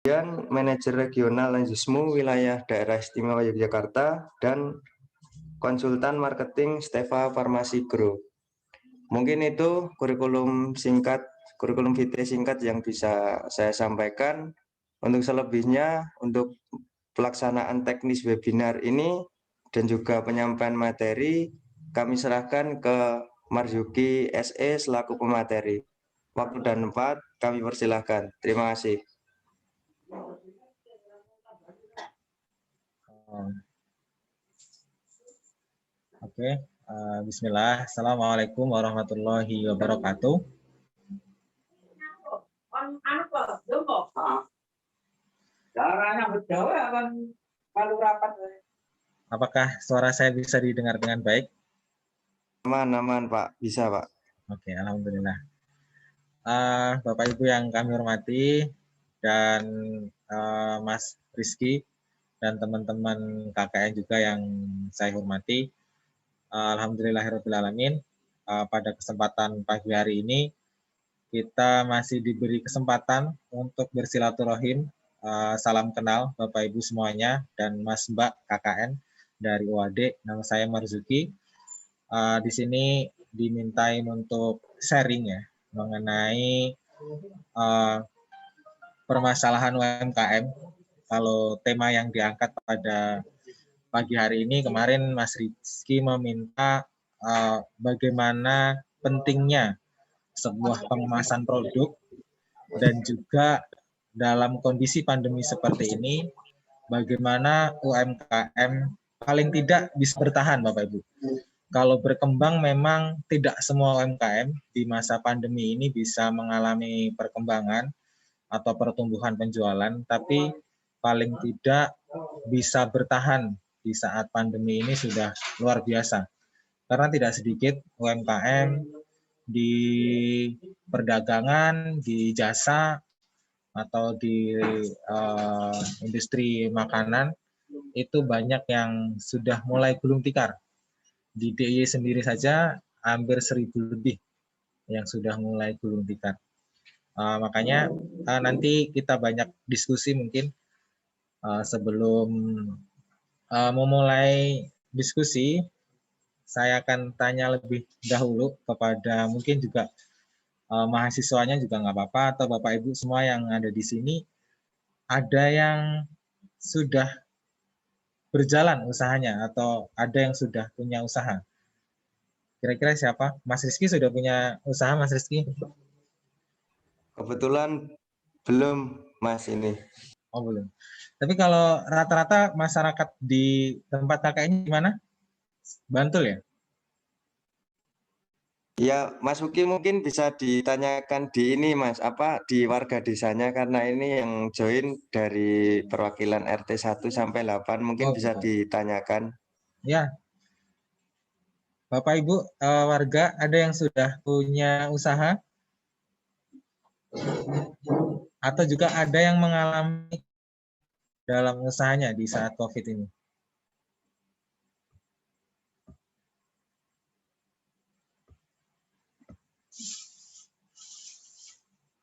kemudian manajer regional Lanjismu wilayah daerah istimewa Yogyakarta, dan konsultan marketing Steva Farmasi Group. Mungkin itu kurikulum vitae singkat yang bisa saya sampaikan. Untuk selebihnya, untuk pelaksanaan teknis webinar ini dan juga penyampaian materi, kami serahkan ke Marzuki SE selaku pemateri. Waktu dan tempat kami persilahkan. Terima kasih. Oke, Bismillah. Assalamualaikum warahmatullahi wabarakatuh. Apakah suara saya bisa didengar dengan baik? Aman, Pak. Bisa, Pak. Oke, alhamdulillah. Bapak Ibu yang kami hormati dan Mas Rizky dan teman-teman KKN juga yang saya hormati. Alhamdulillahirrahmanirrahim. Pada kesempatan pagi hari ini kita masih diberi kesempatan untuk bersilaturahim. Salam kenal Bapak Ibu semuanya dan Mas Mbak KKN dari UAD. Nama saya Marzuki. Di sini dimintain untuk sharing ya mengenai permasalahan UMKM. Kalau tema yang diangkat pada pagi hari ini, kemarin Mas Rizky meminta bagaimana pentingnya sebuah pengemasan produk dan juga dalam kondisi pandemi seperti ini, bagaimana UMKM paling tidak bisa bertahan, Bapak Ibu. Kalau berkembang memang tidak semua UMKM di masa pandemi ini bisa mengalami perkembangan atau pertumbuhan penjualan, tapi paling tidak bisa bertahan di saat pandemi ini sudah luar biasa. Karena tidak sedikit UMKM di perdagangan, di jasa, atau di industri makanan, itu banyak yang sudah mulai gulung tikar. Di DIY sendiri saja hampir 1.000 lebih yang sudah mulai gulung tikar. Makanya nanti kita banyak diskusi mungkin sebelum memulai diskusi, saya akan tanya lebih dahulu kepada mungkin juga mahasiswanya juga nggak apa-apa, atau Bapak Ibu semua yang ada di sini, ada yang sudah berjalan usahanya atau ada yang sudah punya usaha. Kira-kira siapa? Mas Rizky sudah punya usaha, Mas Rizky? Kebetulan belum, Mas, ini. Oh, belum. Tapi kalau rata-rata masyarakat di tempat kakaknya gimana? Bantul ya? Ya, Mas Uki mungkin bisa ditanyakan di ini, Mas, apa di warga desanya, karena ini yang join dari perwakilan RT 1 sampai 8, mungkin Oh, bisa gitu. ditanyakan. Ya, Bapak Ibu warga ada yang sudah punya usaha atau juga ada yang mengalami dalam usahanya di saat COVID ini?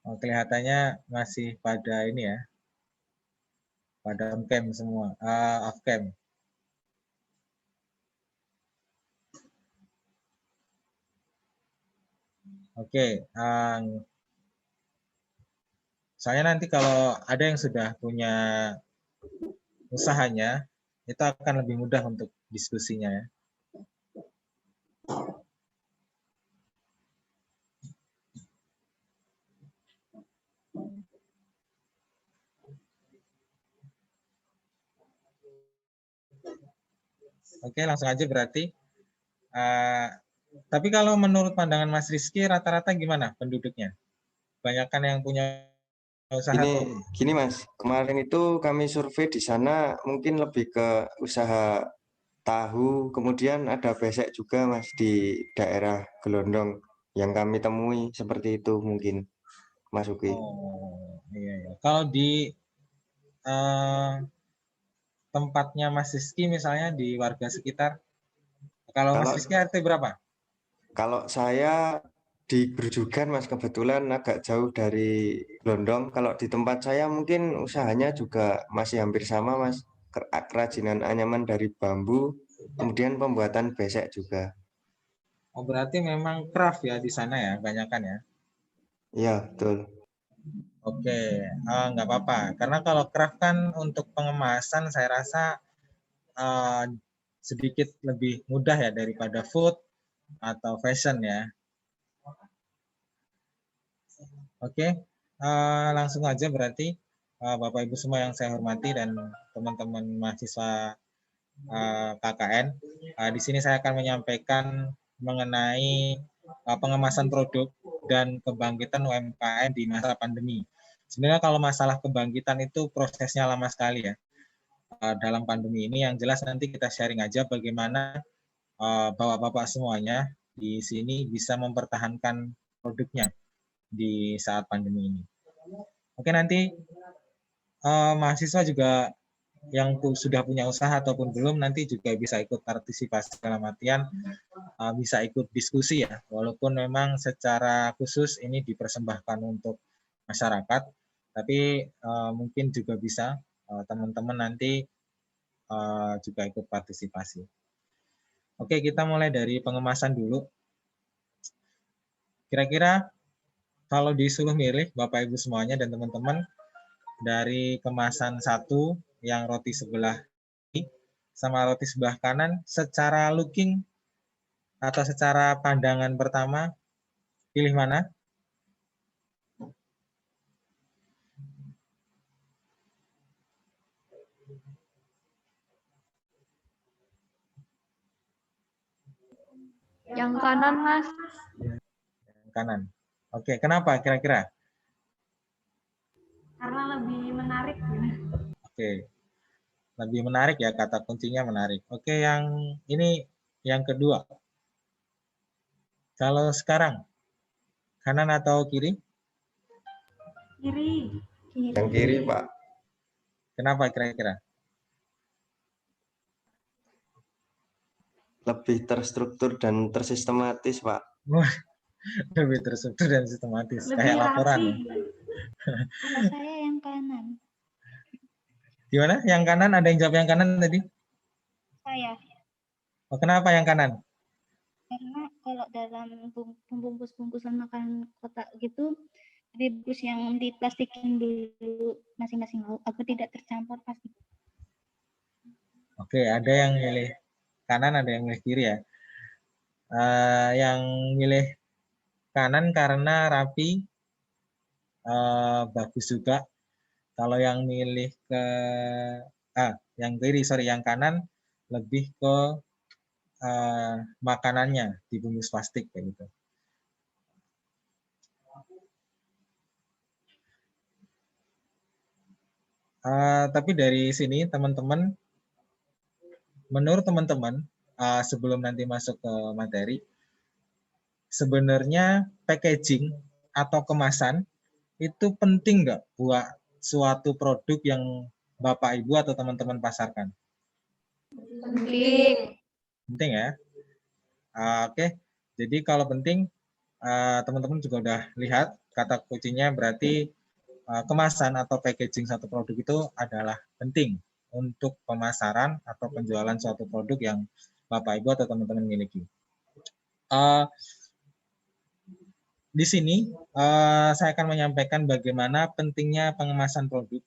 Oh, kelihatannya masih pada ini ya, pada on-cam semua, off-cam. Oke, saya nanti kalau ada yang sudah punya usahanya, itu akan lebih mudah untuk diskusinya ya. Oke, langsung aja berarti. Tapi kalau menurut pandangan Mas Rizky, rata-rata gimana penduduknya? Banyakan yang punya usaha atau belum? Gini, Mas, kemarin itu kami survei di sana mungkin lebih ke usaha tahu, kemudian ada besek juga, Mas, di daerah Gelondong yang kami temui seperti itu mungkin, Mas Uki. Oh, iya, iya. Kalau di tempatnya Mas Rizky misalnya di warga sekitar, kalau Mas Kalau Rizky RT berapa? kalau saya di Grujugan Mas, kebetulan agak jauh dari Londong. Kalau di tempat saya mungkin usahanya juga masih hampir sama Mas. Kerajinan anyaman dari bambu, kemudian pembuatan besek juga. Oh, berarti memang craft ya di sana ya, banyakan ya. Iya, betul. Oke, nggak apa-apa. Karena kalau craft kan untuk pengemasan saya rasa eh, sedikit lebih mudah ya daripada food atau fashion ya. Oke, langsung aja berarti Bapak Ibu semua yang saya hormati dan teman-teman mahasiswa KKN. Di sini saya akan menyampaikan mengenai pengemasan produk dan kebangkitan UMKM di masa pandemi. Sebenarnya kalau masalah kebangkitan itu prosesnya lama sekali ya. Dalam pandemi ini yang jelas nanti kita sharing aja bagaimana bapak-bapak semuanya di sini bisa mempertahankan produknya di saat pandemi ini. Oke, nanti mahasiswa juga yang sudah punya usaha ataupun belum nanti juga bisa ikut partisipasi dalam artian bisa ikut diskusi ya, walaupun memang secara khusus ini dipersembahkan untuk masyarakat, tapi mungkin juga bisa teman-teman nanti juga ikut partisipasi. Oke, kita mulai dari pengemasan dulu. Kira-kira kalau disuruh milih Bapak Ibu semuanya dan teman-teman dari kemasan satu yang roti sebelah kiri sama roti sebelah kanan secara looking atau secara pandangan pertama pilih mana? Yang kanan, Mas. Yang kanan. Oke, kenapa kira-kira? Karena lebih menarik. Oke, lebih menarik ya, kata kuncinya menarik. Oke, yang ini yang kedua. Kalau sekarang, kanan atau kiri? Kiri. Yang kiri, Pak. Kenapa kira-kira? Lebih terstruktur dan tersistematis, Pak. Wah, lebih terstruktur dan sistematis. Lebih Kayak laporan. rapi. Kalau saya yang kanan. Gimana? Yang kanan, ada yang jawab yang kanan tadi? Saya. Oh, kenapa yang kanan? Karena kalau dalam pembungkus-bungkusan makanan kotak gitu, dibungkus yang diplastikin dulu masing-masing lauk agar tidak tercampur plastik. Oke, ada yang milih kanan, ada yang milih kiri ya. Yang milih kanan karena rapi, bagus juga. Kalau yang milih ke yang kiri, yang kanan lebih ke makanannya dibungkus plastik kayak gitu. Tapi dari sini teman-teman, menurut teman-teman sebelum nanti masuk ke materi, sebenarnya packaging atau kemasan itu penting nggak buat suatu produk yang Bapak Ibu atau teman-teman pasarkan? Penting. Penting ya. Oke, jadi kalau penting teman-teman juga udah lihat kata kuncinya berarti kemasan atau packaging satu produk itu adalah penting untuk pemasaran atau penjualan suatu produk yang Bapak Ibu atau teman-teman miliki. Di sini saya akan menyampaikan bagaimana pentingnya pengemasan produk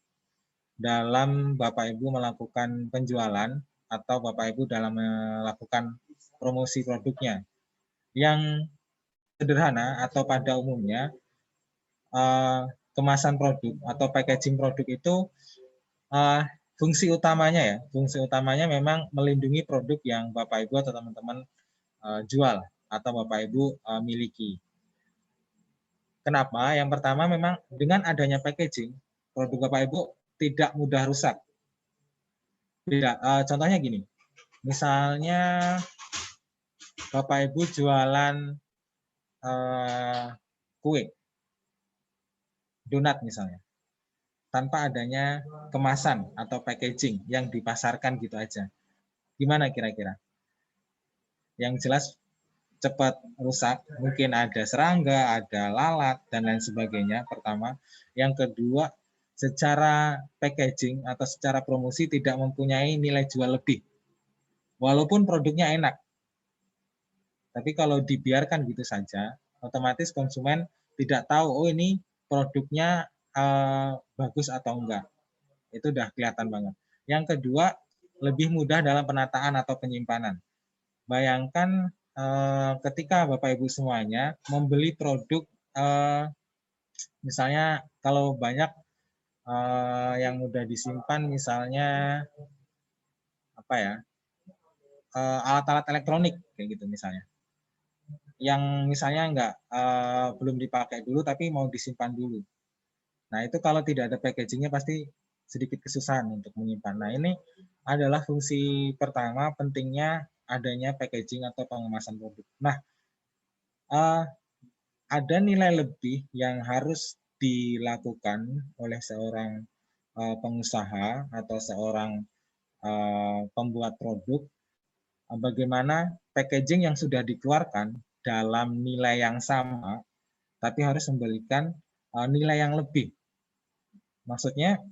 dalam Bapak Ibu melakukan penjualan atau Bapak Ibu dalam melakukan promosi produknya. Yang sederhana atau pada umumnya kemasan produk atau packaging produk itu fungsi utamanya memang melindungi produk yang Bapak Ibu atau teman-teman jual atau Bapak Ibu miliki. Kenapa? Yang pertama memang dengan adanya packaging, produk Bapak Ibu tidak mudah rusak. Contohnya gini, misalnya Bapak Ibu jualan kue, donat misalnya, tanpa adanya kemasan atau packaging yang dipasarkan gitu aja. Gimana kira-kira? Yang jelas cepat rusak, mungkin ada serangga, ada lalat, dan lain sebagainya, pertama. Yang kedua, secara packaging atau secara promosi tidak mempunyai nilai jual lebih. Walaupun produknya enak. Tapi kalau dibiarkan gitu saja, otomatis konsumen tidak tahu, oh ini produknya bagus atau enggak. Itu udah kelihatan banget. Yang kedua, lebih mudah dalam penataan atau penyimpanan. Bayangkan ketika Bapak Ibu semuanya membeli produk, misalnya kalau banyak yang mudah disimpan, misalnya apa ya, alat-alat elektronik kayak gitu misalnya, yang misalnya enggak belum dipakai dulu tapi mau disimpan dulu. Nah itu kalau tidak ada packagingnya pasti sedikit kesusahan untuk menyimpan. Nah ini adalah fungsi pertama pentingnya adanya packaging atau pengemasan produk. Nah ada nilai lebih yang harus dilakukan oleh seorang pengusaha atau seorang pembuat produk, bagaimana packaging yang sudah dikeluarkan dalam nilai yang sama, tapi harus memberikan nilai yang lebih. Maksudnya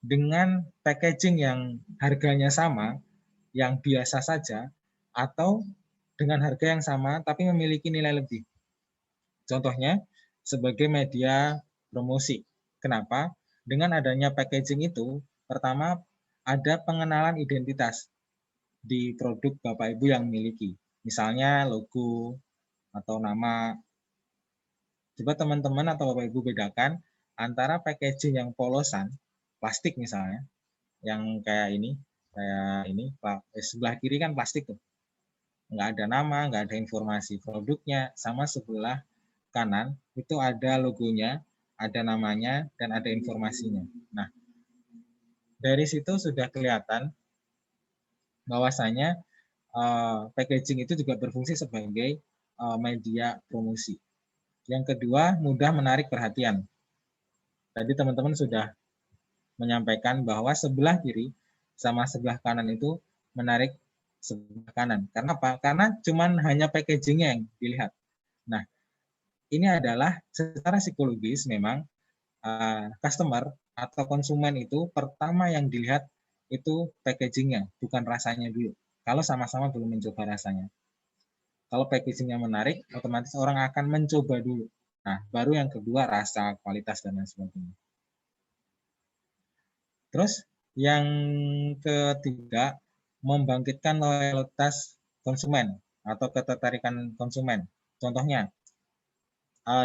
dengan packaging yang harganya sama, yang biasa saja, atau dengan harga yang sama tapi memiliki nilai lebih. Contohnya sebagai media promosi. Kenapa? Dengan adanya packaging itu, pertama ada pengenalan identitas di produk Bapak Ibu yang miliki. Misalnya logo atau nama. Coba teman-teman atau Bapak Ibu bedakan antara packaging yang polosan, plastik misalnya, yang kayak ini, sebelah kiri kan plastik tuh. Nggak ada nama, nggak ada informasi produknya, sama sebelah kanan itu ada logonya, ada namanya, dan ada informasinya. Nah, dari situ sudah kelihatan bahwasanya packaging itu juga berfungsi sebagai media promosi. Yang kedua, mudah menarik perhatian. Tadi teman-teman sudah menyampaikan bahwa sebelah kiri sama sebelah kanan itu menarik sebelah kanan. Karena apa? Karena cuman hanya packagingnya yang dilihat. Nah, ini adalah secara psikologis memang customer atau konsumen itu pertama yang dilihat itu packagingnya, bukan rasanya dulu. Kalau sama-sama belum mencoba rasanya. Kalau packagingnya menarik, otomatis orang akan mencoba dulu. Nah, baru yang kedua rasa, kualitas, dan lain sebagainya. Terus yang ketiga, membangkitkan loyalitas konsumen atau ketertarikan konsumen. Contohnya,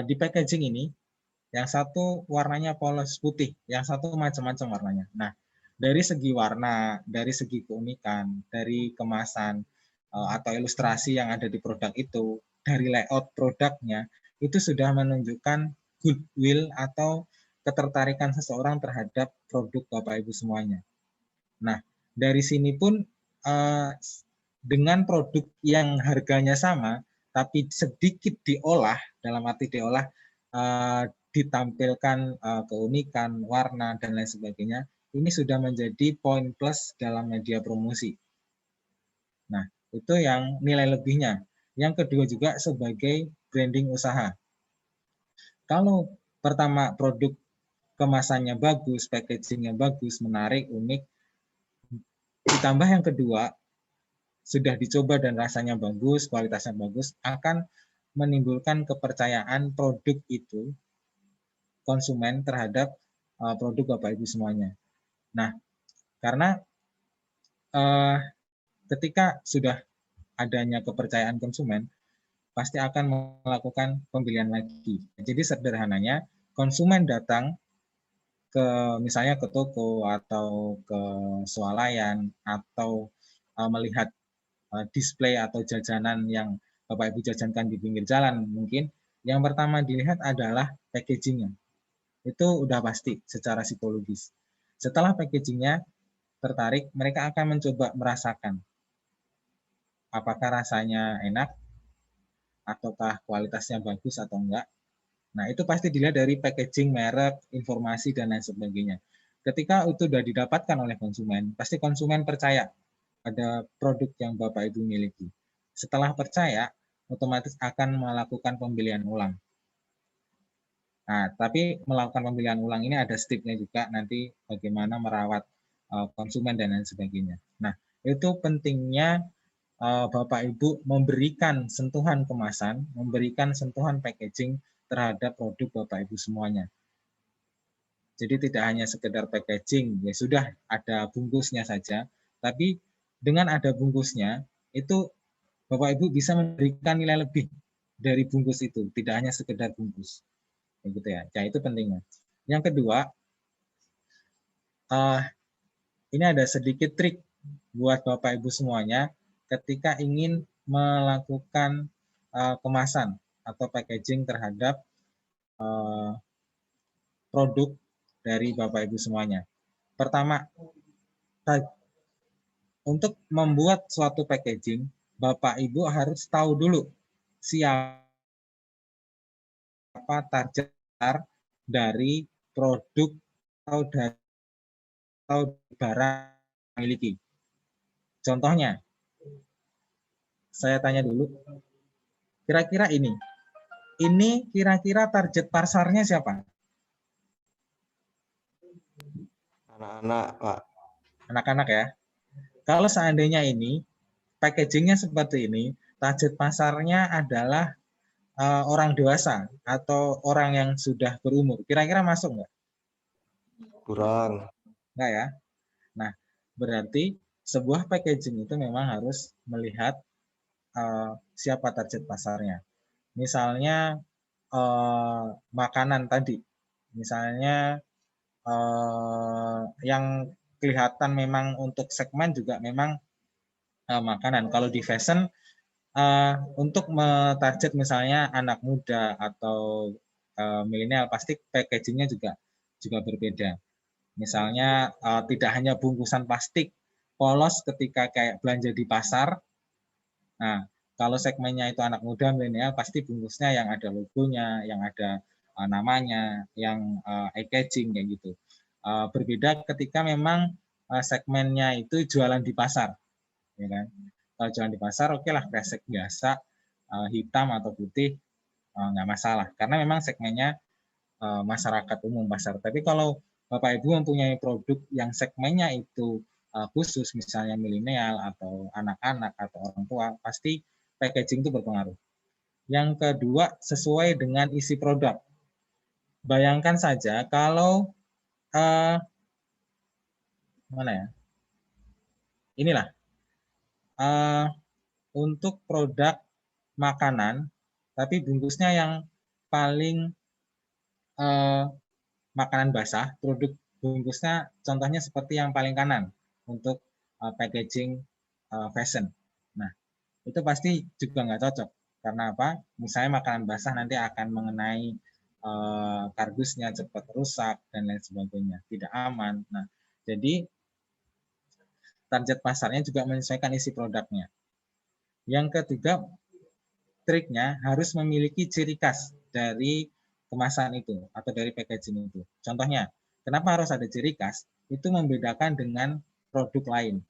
di packaging ini, yang satu warnanya polos putih, yang satu macam-macam warnanya. Nah, dari segi warna, dari segi keunikan, dari kemasan, atau ilustrasi yang ada di produk itu, dari layout produknya, itu sudah menunjukkan goodwill atau ketertarikan seseorang terhadap produk Bapak Ibu semuanya. Nah, dari sini pun dengan produk yang harganya sama, tapi sedikit diolah, dalam arti diolah, ditampilkan keunikan, warna, dan lain sebagainya, ini sudah menjadi poin plus dalam media promosi. Nah, itu yang nilai lebihnya. Yang kedua juga sebagai branding usaha. Kalau pertama produk kemasannya bagus, packagingnya bagus, menarik, unik, ditambah yang kedua, sudah dicoba dan rasanya bagus, kualitasnya bagus, akan menimbulkan kepercayaan produk itu, konsumen terhadap produk Bapak Ibu semuanya. Nah, karena ketika sudah adanya kepercayaan konsumen, pasti akan melakukan pembelian lagi. Jadi sederhananya, konsumen datang ke misalnya ke toko atau ke swalayan atau melihat display atau jajanan yang Bapak Ibu jajankan di pinggir jalan mungkin, yang pertama dilihat adalah packagingnya. Itu udah pasti secara psikologis. Setelah packagingnya tertarik, mereka akan mencoba merasakan apakah rasanya enak, ataukah kualitasnya bagus atau enggak. Nah, itu pasti dilihat dari packaging, merek, informasi, dan lain sebagainya. Ketika itu sudah didapatkan oleh konsumen, pasti konsumen percaya pada produk yang Bapak Ibu miliki. Setelah percaya, otomatis akan melakukan pembelian ulang. Nah, tapi melakukan pembelian ulang ini ada stepnya juga, nanti bagaimana merawat konsumen dan lain sebagainya. Nah, itu pentingnya Bapak Ibu memberikan sentuhan kemasan, memberikan sentuhan packaging terhadap produk Bapak Ibu semuanya. Jadi tidak hanya sekedar packaging, ya sudah ada bungkusnya saja, tapi dengan ada bungkusnya itu Bapak Ibu bisa memberikan nilai lebih dari bungkus itu, tidak hanya sekedar bungkus. Gitu ya. Ya, itu pentingnya. Yang kedua, ini ada sedikit trik buat Bapak Ibu semuanya ketika ingin melakukan kemasan atau packaging terhadap produk dari Bapak Ibu semuanya. Pertama, untuk membuat suatu packaging, Bapak Ibu harus tahu dulu siapa target dari produk atau barang yang miliki. Contohnya, saya tanya dulu, kira-kira ini kira-kira target pasarnya siapa? Anak-anak, Pak. Anak-anak ya. Kalau seandainya ini, packagingnya seperti ini, target pasarnya adalah orang dewasa atau orang yang sudah berumur. Kira-kira masuk nggak? Kurang. Nggak ya? Nah, berarti sebuah packaging itu memang harus melihat siapa target pasarnya. Misalnya makanan tadi, misalnya yang kelihatan memang untuk segmen juga memang makanan. Kalau di fashion untuk mentarget misalnya anak muda atau milenial, pasti packagingnya juga berbeda. Misalnya tidak hanya bungkusan plastik polos ketika kayak belanja di pasar. Nah, kalau segmennya itu anak muda, milenial, pasti bungkusnya yang ada logonya, yang ada namanya, yang packaging kayak gitu. Berbeda ketika memang segmennya itu jualan di pasar, ya kan? Kalau jualan di pasar, oke lah kresek biasa, hitam atau putih, nggak masalah, karena memang segmennya masyarakat umum pasar. Tapi kalau Bapak Ibu mempunyai produk yang segmennya itu khusus, misalnya milenial atau anak-anak atau orang tua, pasti packaging itu berpengaruh. Yang kedua, sesuai dengan isi produk. Bayangkan saja kalau mana ya? Inilah untuk produk makanan, tapi bungkusnya yang paling makanan basah, produk bungkusnya contohnya seperti yang paling kanan untuk packaging fashion. Nah, itu pasti juga nggak cocok. Karena apa? Misalnya makanan basah nanti akan mengenai kardusnya cepat rusak dan lain sebagainya, tidak aman. Nah, jadi target pasarnya juga menyesuaikan isi produknya. Yang ketiga, triknya harus memiliki ciri khas dari kemasan itu atau dari packaging itu. Contohnya, kenapa harus ada ciri khas? Itu membedakan dengan produk lain.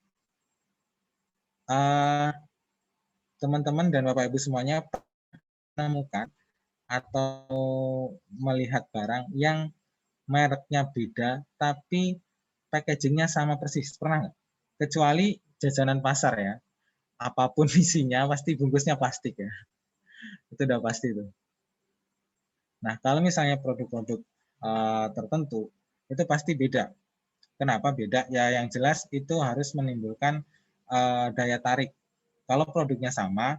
Teman-teman dan Bapak Ibu semuanya menemukan atau melihat barang yang mereknya beda tapi packagingnya sama persis, pernah nggak? Kecuali jajanan pasar ya, apapun isinya pasti bungkusnya plastik ya, itu udah pasti tuh. Nah, kalau misalnya produk-produk tertentu itu pasti beda. Kenapa beda? Ya yang jelas itu harus menimbulkan daya tarik. Kalau produknya sama,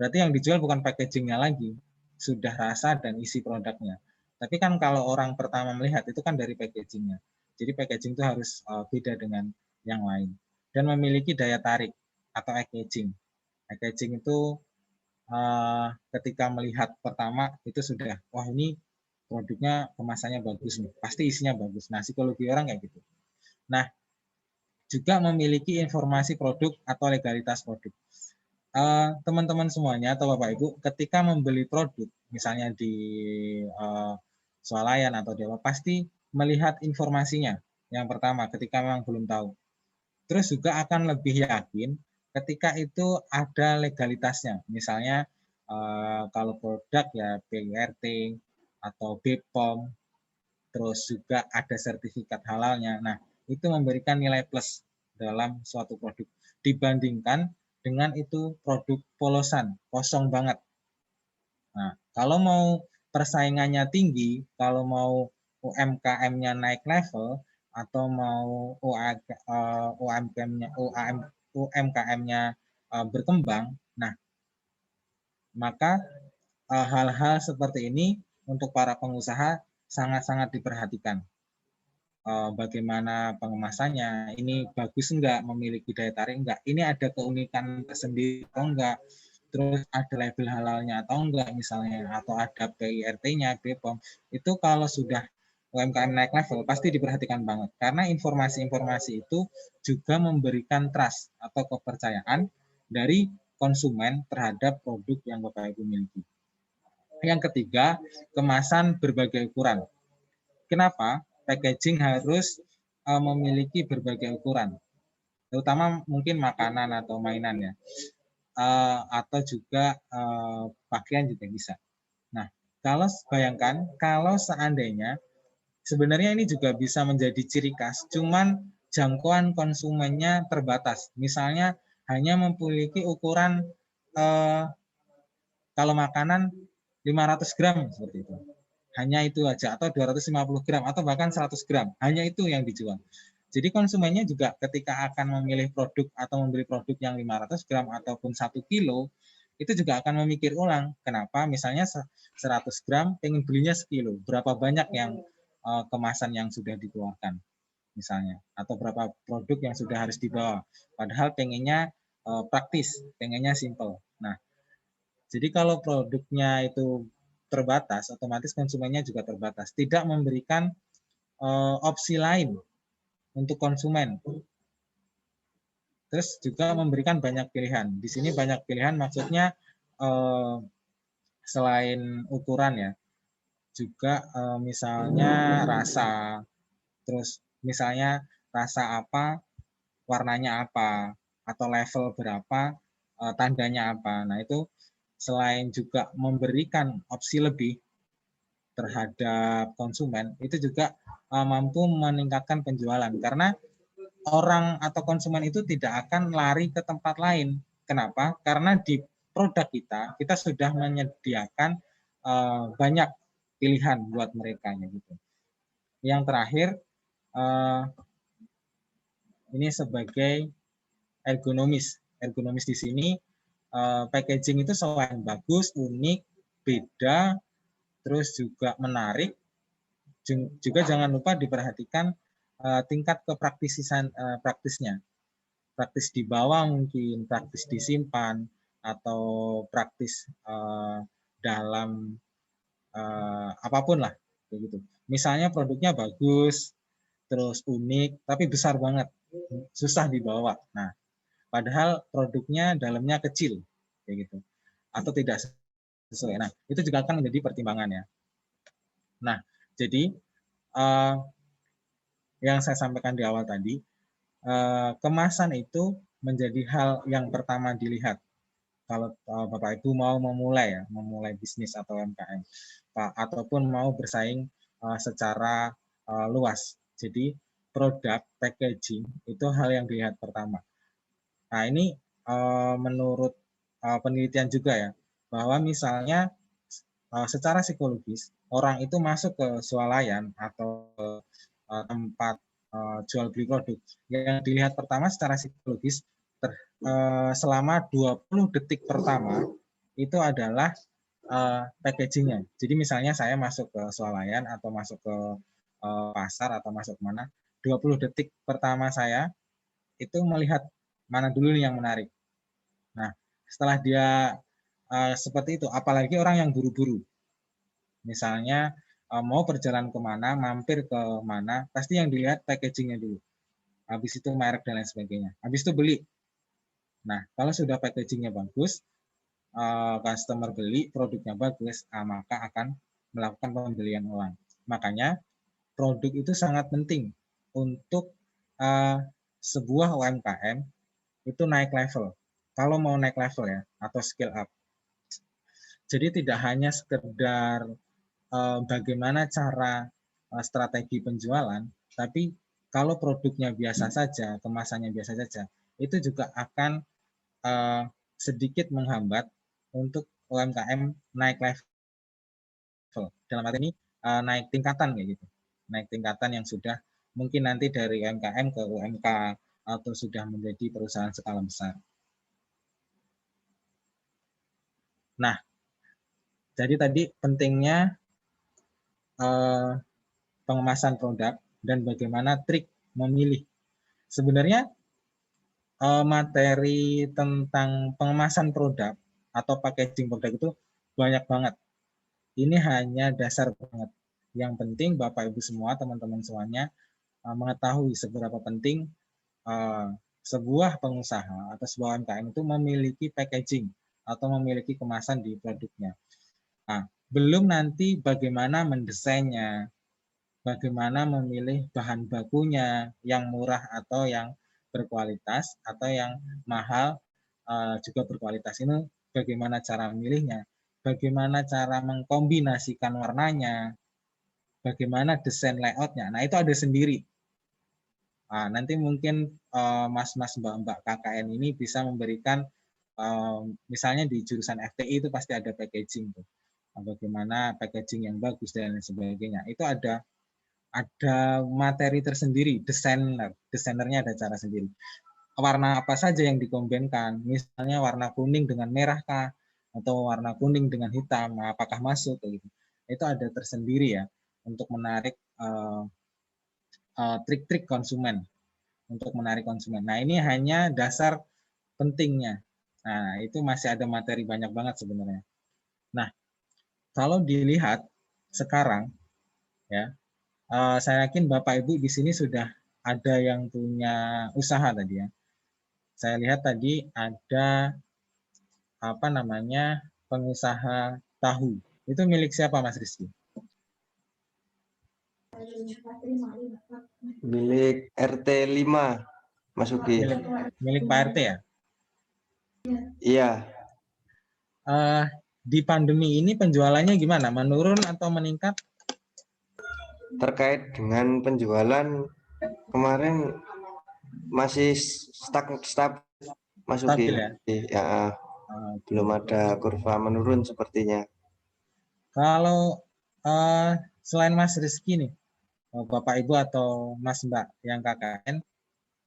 berarti yang dijual bukan packagingnya lagi, sudah rasa dan isi produknya. Tapi kan kalau orang pertama melihat itu kan dari packagingnya. Jadi packaging itu harus beda dengan yang lain dan memiliki daya tarik atau packaging. Packaging itu ketika melihat pertama itu sudah, wah ini produknya kemasannya bagus nih, pasti isinya bagus. Nah, psikologi orang kayak gitu. Nah, juga memiliki informasi produk atau legalitas produk. Teman-teman semuanya atau Bapak Ibu, ketika membeli produk, misalnya di swalayan atau di apa, pasti melihat informasinya. Yang pertama, ketika memang belum tahu. Terus juga akan lebih yakin ketika itu ada legalitasnya. Misalnya Kalau produk ya PIRT atau BPOM, terus juga ada sertifikat halalnya. Nah, itu memberikan nilai plus dalam suatu produk dibandingkan dengan itu produk polosan, kosong banget. Nah, kalau mau persaingannya tinggi, kalau mau UMKM-nya naik level atau mau UMKM-nya berkembang, nah maka hal-hal seperti ini untuk para pengusaha sangat-sangat diperhatikan. Bagaimana pengemasannya, ini bagus enggak, memiliki daya tarik enggak, ini ada keunikan tersendiri atau enggak, terus ada label halalnya atau enggak misalnya, atau ada PIRT-nya, BPOM, itu kalau sudah UMKM naik level pasti diperhatikan banget, karena informasi-informasi itu juga memberikan trust atau kepercayaan dari konsumen terhadap produk yang Bapak Ibu miliki. Yang ketiga, kemasan berbagai ukuran. Kenapa? Packaging harus memiliki berbagai ukuran, terutama mungkin makanan atau mainan ya, atau juga pakaian juga bisa. Nah, bayangkan kalau seandainya sebenarnya ini juga bisa menjadi ciri khas, cuman jangkauan konsumennya terbatas. Misalnya hanya memiliki ukuran kalau makanan 500 gram seperti itu. Hanya itu aja, atau 250 gram, atau bahkan 100 gram. Hanya itu yang dijual. Jadi konsumennya juga ketika akan memilih produk atau membeli produk yang 500 gram ataupun 1 kilo, itu juga akan memikir ulang. Kenapa? Misalnya 100 gram, pengen belinya sekilo. Berapa banyak yang kemasan yang sudah dikeluarkan, misalnya. Atau berapa produk yang sudah harus dibawa. Padahal pengennya praktis, pengennya simple. Nah, jadi kalau produknya itu terbatas, otomatis konsumennya juga terbatas. Tidak memberikan opsi lain untuk konsumen. Terus juga memberikan banyak pilihan. Di sini banyak pilihan maksudnya selain ukuran ya, juga misalnya rasa. Terus misalnya rasa apa, warnanya apa, atau level berapa, tandanya apa. Nah itu selain juga memberikan opsi lebih terhadap konsumen, itu juga mampu meningkatkan penjualan karena orang atau konsumen itu tidak akan lari ke tempat lain. Kenapa? Karena di produk kita sudah menyediakan banyak pilihan buat mereka gitu. Yang terakhir ini sebagai ergonomis. Ergonomis di sini packaging itu selain bagus, unik, beda, terus juga menarik, juga jangan lupa diperhatikan tingkat praktisnya. Praktis dibawa mungkin, praktis disimpan, atau praktis dalam apapun lah, begitu. Misalnya produknya bagus, terus unik, tapi besar banget, susah dibawa. Nah, padahal produknya dalamnya kecil, kayak gitu, atau tidak sesuai. Nah, itu juga akan menjadi pertimbangan ya. Nah, jadi yang saya sampaikan di awal tadi, kemasan itu menjadi hal yang pertama dilihat kalau Bapak Ibu mau memulai bisnis atau UMKM, ataupun mau bersaing secara luas. Jadi produk packaging itu hal yang dilihat pertama. Nah ini menurut penelitian juga ya, bahwa misalnya secara psikologis orang itu masuk ke swalayan atau tempat jual beli produk, yang dilihat pertama secara psikologis selama 20 detik pertama itu adalah packagingnya. Jadi misalnya saya masuk ke swalayan atau masuk ke pasar atau masuk mana, 20 detik pertama saya itu melihat mana dulu nih yang menarik. Nah, setelah dia seperti itu, apalagi orang yang buru-buru. Misalnya mau berjalan kemana, mampir ke mana, pasti yang dilihat packagingnya dulu. Habis itu merek dan lain sebagainya. Habis itu beli. Nah, kalau sudah packagingnya bagus, customer beli, produknya bagus, maka akan melakukan pembelian ulang. Makanya produk itu sangat penting untuk sebuah UMKM itu naik level. Kalau mau naik level ya, atau scale up. Jadi tidak hanya sekedar bagaimana cara strategi penjualan, tapi kalau produknya biasa saja, kemasannya biasa saja, itu juga akan sedikit menghambat untuk UMKM naik level. Dalam arti ini naik tingkatan kayak gitu. Naik tingkatan yang sudah mungkin nanti dari UMKM ke UMK atau sudah menjadi perusahaan skala besar. Nah, jadi tadi pentingnya pengemasan produk dan bagaimana trik memilih. Sebenarnya materi tentang pengemasan produk atau packaging produk itu banyak banget. Ini hanya dasar banget. Yang penting Bapak Ibu semua, teman-teman semuanya mengetahui seberapa penting sebuah pengusaha atau sebuah UMKM itu memiliki packaging atau memiliki kemasan di produknya. Nah, belum nanti bagaimana mendesainnya, bagaimana memilih bahan bakunya yang murah atau yang berkualitas atau yang mahal juga berkualitas. Ini bagaimana cara memilihnya, bagaimana cara mengkombinasikan warnanya, bagaimana desain layoutnya. Nah, itu ada sendiri. Nah, nanti mungkin mas-mas mbak-mbak KKN ini bisa memberikan misalnya di jurusan FTI itu pasti ada packaging tuh. Bagaimana packaging yang bagus dan lain sebagainya. Itu ada materi tersendiri, desainernya ada cara sendiri. Warna apa saja yang dikombinkan, misalnya warna kuning dengan merah kah, atau warna kuning dengan hitam, apakah masuk gitu. Itu ada tersendiri ya untuk menarik trik-trik konsumen, untuk menarik konsumen. Nah, ini hanya dasar pentingnya. Nah, itu masih ada materi banyak banget sebenarnya. Nah, kalau dilihat sekarang ya, saya yakin Bapak Ibu di sini sudah ada yang punya usaha tadi ya. Saya lihat tadi ada apa namanya pengusaha tahu. Itu milik siapa Mas Rizky? Milik RT 5, Mas Ugi. Milik Pak RT ya? Iya. Di pandemi ini penjualannya gimana? Menurun atau meningkat? Terkait dengan penjualan kemarin masih stabil, Mas Ugi. Stabil ya? Ya, belum ada kurva menurun sepertinya. Kalau selain Mas Rizky nih, Bapak Ibu atau Mas Mbak yang KKN,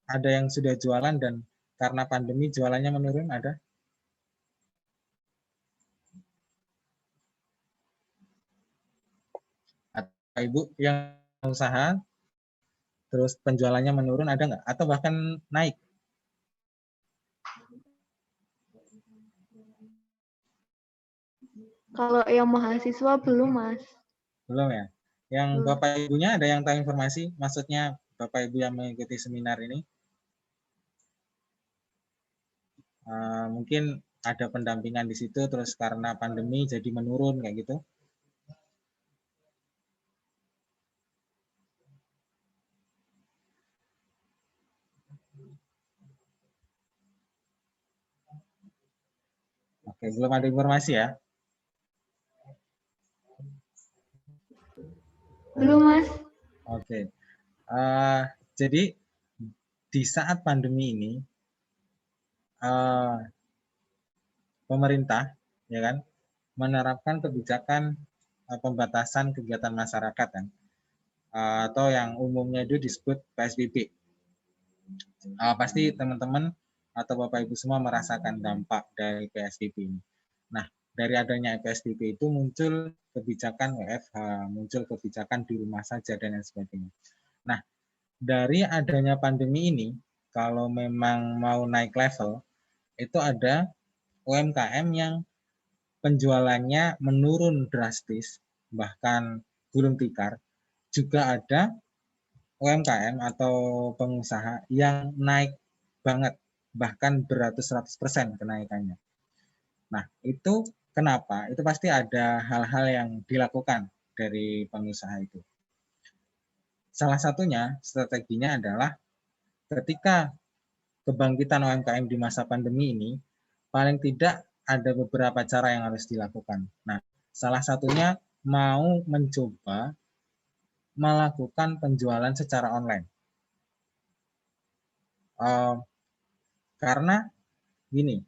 ada yang sudah jualan dan karena pandemi jualannya menurun, ada? Bapak Ibu yang usaha, terus penjualannya menurun, ada nggak? Atau bahkan naik? Kalau yang mahasiswa belum, Mas. Belum ya? Yang Bapak Ibunya ada yang tahu informasi? Maksudnya Bapak Ibu yang mengikuti seminar ini? Mungkin ada pendampingan di situ, terus karena pandemi jadi menurun kayak gitu? Oke, belum ada informasi ya? Belum, Mas. Oke. Jadi di saat pandemi ini pemerintah ya kan menerapkan kebijakan pembatasan kegiatan masyarakat kan, atau yang umumnya itu disebut PSBB. Pasti teman-teman atau Bapak Ibu semua merasakan dampak dari PSBB ini. Nah, dari adanya PSBB itu muncul kebijakan WFH, muncul kebijakan di rumah saja dan lain sebagainya. Nah, dari adanya pandemi ini, kalau memang mau naik level, itu ada UMKM yang penjualannya menurun drastis, bahkan gulung tikar. Juga ada UMKM atau pengusaha yang naik banget, bahkan beratus-ratus% kenaikannya. Nah, itu kenapa? Itu pasti ada hal-hal yang dilakukan dari pengusaha itu. Salah satunya, strateginya adalah ketika kebangkitan UMKM di masa pandemi ini, paling tidak ada beberapa cara yang harus dilakukan. Nah, salah satunya mau mencoba melakukan penjualan secara online. Karena gini,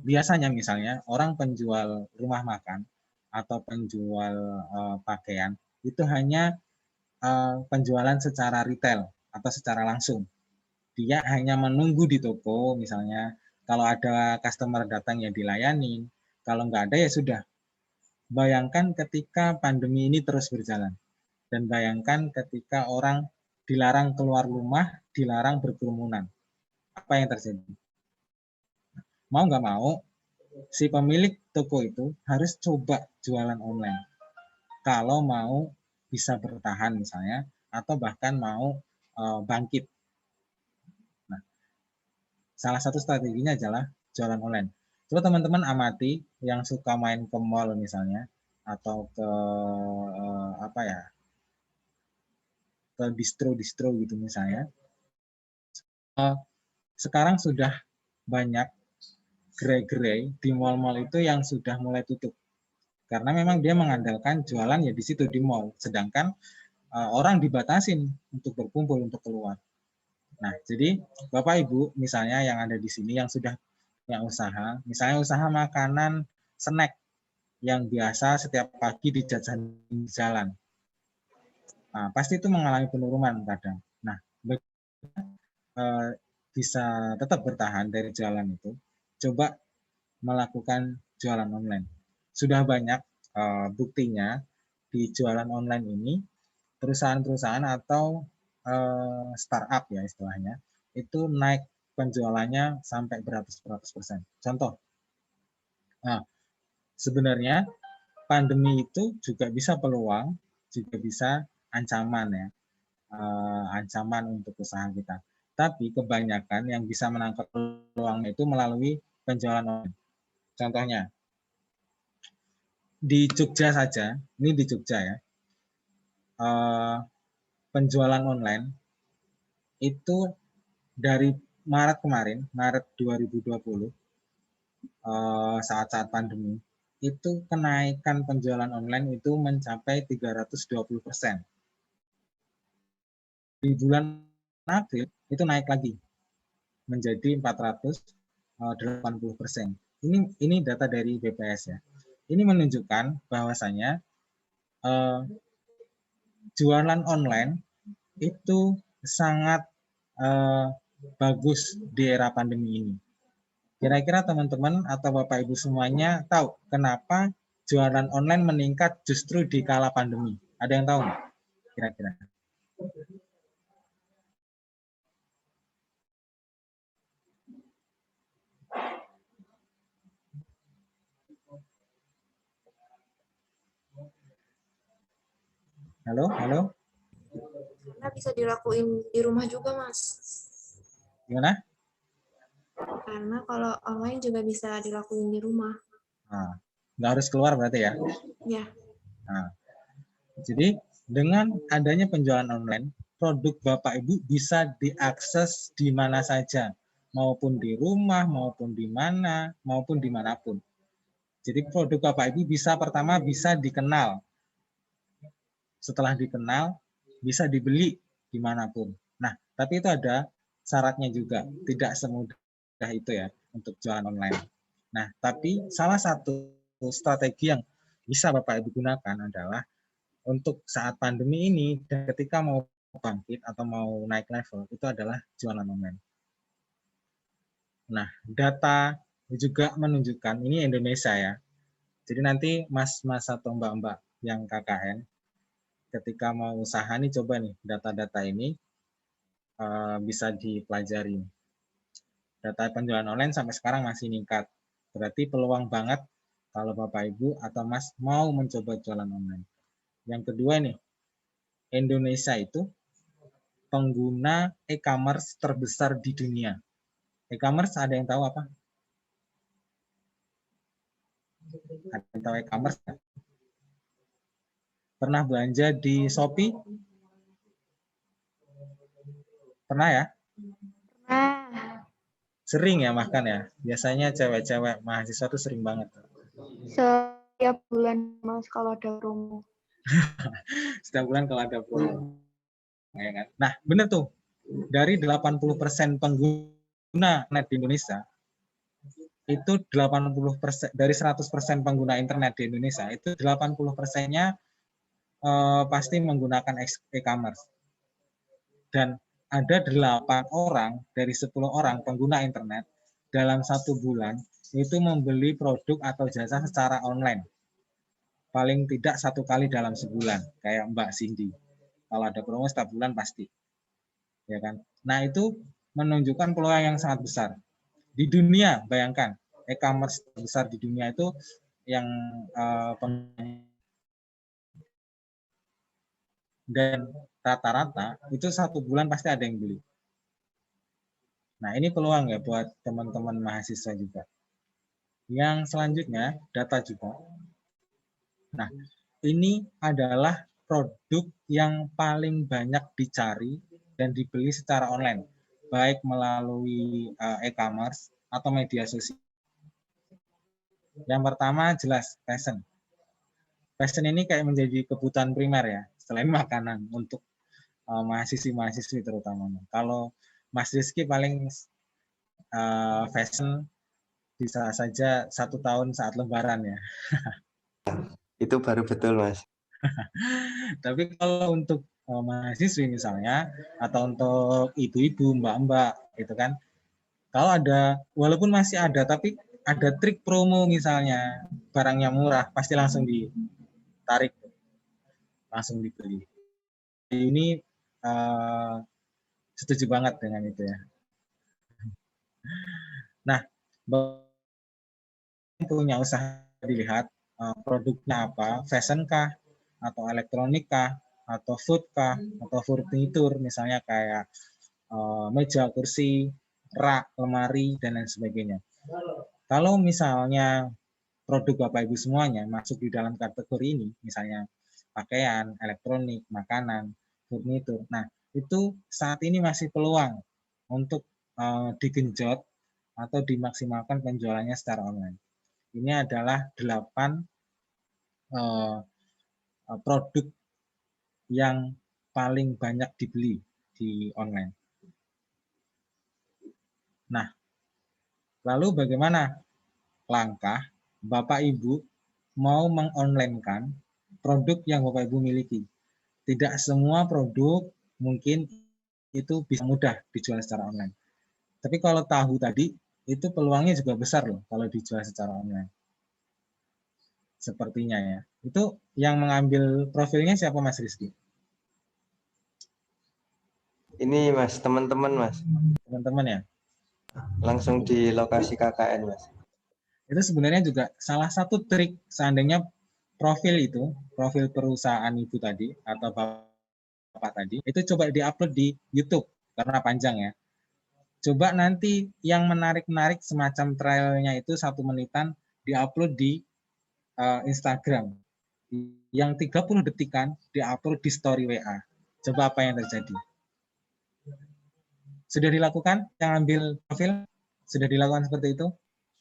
biasanya misalnya orang penjual rumah makan atau penjual pakaian itu hanya penjualan secara retail atau secara langsung. Dia hanya menunggu di toko misalnya, kalau ada customer datang ya dilayani, kalau nggak ada ya sudah. Bayangkan ketika pandemi ini terus berjalan, dan bayangkan ketika orang dilarang keluar rumah, dilarang berkerumunan. Apa yang terjadi? Mau nggak mau, si pemilik toko itu harus coba jualan online. Kalau mau bisa bertahan misalnya, atau bahkan mau bangkit. Nah, salah satu strateginya adalah jualan online. Coba teman-teman amati yang suka main ke mall misalnya, atau ke apa ya, ke distro-distro gitu misalnya. Sekarang sudah banyak gerai-gerai di mall-mall itu yang sudah mulai tutup. Karena memang dia mengandalkan jualan ya di situ di mall. Sedangkan orang dibatasin untuk berkumpul, untuk keluar. Nah, jadi Bapak Ibu misalnya yang ada di sini yang sudah punya usaha, misalnya usaha makanan snack yang biasa setiap pagi dijajan di jalan. Nah, pasti itu mengalami penurunan kadang. Nah, bisa tetap bertahan dari jualan itu, coba melakukan jualan online. Sudah banyak buktinya di jualan online ini, perusahaan-perusahaan atau startup ya istilahnya, itu naik penjualannya sampai beratus-beratus persen. Contoh, nah, sebenarnya pandemi itu juga bisa peluang, juga bisa ancaman ya, ancaman untuk usaha kita. Tapi kebanyakan yang bisa menangkap peluang itu melalui penjualan online. Contohnya, di Jogja saja, ini di Jogja ya, penjualan online itu dari Maret kemarin, Maret 2020, saat-saat pandemi, itu kenaikan penjualan online itu mencapai 320%. Di bulan April itu naik lagi menjadi 480%. Ini data dari BPS ya. Ini menunjukkan bahwasanya jualan online itu sangat bagus di era pandemi ini. Kira-kira teman-teman atau Bapak Ibu semuanya tahu kenapa jualan online meningkat justru di kala pandemi? Ada yang tahu nggak? Kira-kira? Halo, halo? Karena bisa dilakuin di rumah juga, Mas. Gimana? Karena kalau online juga bisa dilakuin di rumah. Nah, nggak harus keluar berarti ya? Ya. Nah, jadi dengan adanya penjualan online, produk Bapak Ibu bisa diakses di mana saja, maupun di rumah, maupun di mana, maupun dimanapun. Jadi produk Bapak Ibu bisa pertama bisa dikenal. Setelah dikenal, bisa dibeli dimanapun. Nah, tapi itu ada syaratnya juga, tidak semudah itu ya untuk jualan online. Nah, tapi salah satu strategi yang bisa Bapak Ibu gunakan adalah untuk saat pandemi ini, ketika mau bangkit atau mau naik level, itu adalah jualan online. Nah, data juga menunjukkan, ini Indonesia ya, jadi nanti mas-mas atau mbak-mbak yang KKN, ketika mau usaha nih coba nih data-data ini bisa dipelajari. Data penjualan online sampai sekarang masih meningkat. Berarti peluang banget kalau Bapak Ibu atau Mas mau mencoba jualan online. Yang kedua nih, Indonesia itu pengguna e-commerce terbesar di dunia. E-commerce ada yang tahu apa? Ada yang tahu e-commerce? Pernah belanja di Shopee? Pernah ya? Nah, Sering ya makan ya. Biasanya cewek-cewek mahasiswa tuh sering banget. Setiap bulan Mas kalau ada promo. Setiap bulan kalau ada promo. Ya kan? Nah, bener tuh. Dari 80% pengguna net di Indonesia, itu 80% dari 100% pengguna internet di Indonesia, itu 80%-nya pasti menggunakan e-commerce. Dan ada 8 orang dari 10 orang pengguna internet dalam 1 bulan itu membeli produk atau jasa secara online. Paling tidak 1 kali dalam sebulan, kayak Mbak Cindy. Kalau ada promo setiap bulan pasti. Ya kan? Nah, itu menunjukkan peluang yang sangat besar. Di dunia, bayangkan, e-commerce besar di dunia itu yang dan rata-rata itu 1 bulan pasti ada yang beli. Nah, ini peluang ya buat teman-teman mahasiswa juga. Yang selanjutnya, data juga. Nah, ini adalah produk yang paling banyak dicari dan dibeli secara online, baik melalui e-commerce atau media sosial. Yang pertama jelas fashion. Fashion ini kayak menjadi kebutuhan primer ya, selain makanan untuk mahasiswi-mahasiswi terutamanya. Kalau Mas Rizky paling fashion bisa saja 1 tahun saat Lebaran ya. Itu baru betul, Mas. Tapi kalau untuk mahasiswi misalnya, atau untuk ibu-ibu, mbak-mbak, gitu kan, kalau ada, walaupun masih ada, tapi ada trik promo misalnya, barangnya murah, pasti langsung ditarik, langsung dibeli. Ini setuju banget dengan itu ya. Nah, punya usaha dilihat produknya apa, fashion kah, atau elektronik kah, atau food kah, atau furnitur, misalnya kayak meja, kursi, rak, lemari, dan lain sebagainya. Kalau misalnya produk Bapak Ibu semuanya masuk di dalam kategori ini, misalnya pakaian, elektronik, makanan, furnitur. Nah, itu saat ini masih peluang untuk digenjot atau dimaksimalkan penjualannya secara online. Ini adalah 8 produk yang paling banyak dibeli di online. Nah, lalu bagaimana langkah Bapak Ibu mau mengonlinekan produk yang Bapak Ibu miliki? Tidak semua produk mungkin itu bisa mudah dijual secara online. Tapi kalau tahu tadi, itu peluangnya juga besar loh kalau dijual secara online. Sepertinya ya. Itu yang mengambil profilnya siapa Mas Rizky? Ini, Mas, teman-teman, Mas. Teman-teman ya? Langsung di lokasi KKN, Mas. Itu sebenarnya juga salah satu trik seandainya profil perusahaan ibu tadi atau bapak tadi, itu coba diupload di YouTube karena panjang ya. Coba nanti yang menarik-menarik semacam trialnya itu 1 menitan diupload di Instagram. Yang 30 detikan diupload di story WA. Coba apa yang terjadi? Sudah dilakukan yang ambil profil? Sudah dilakukan seperti itu?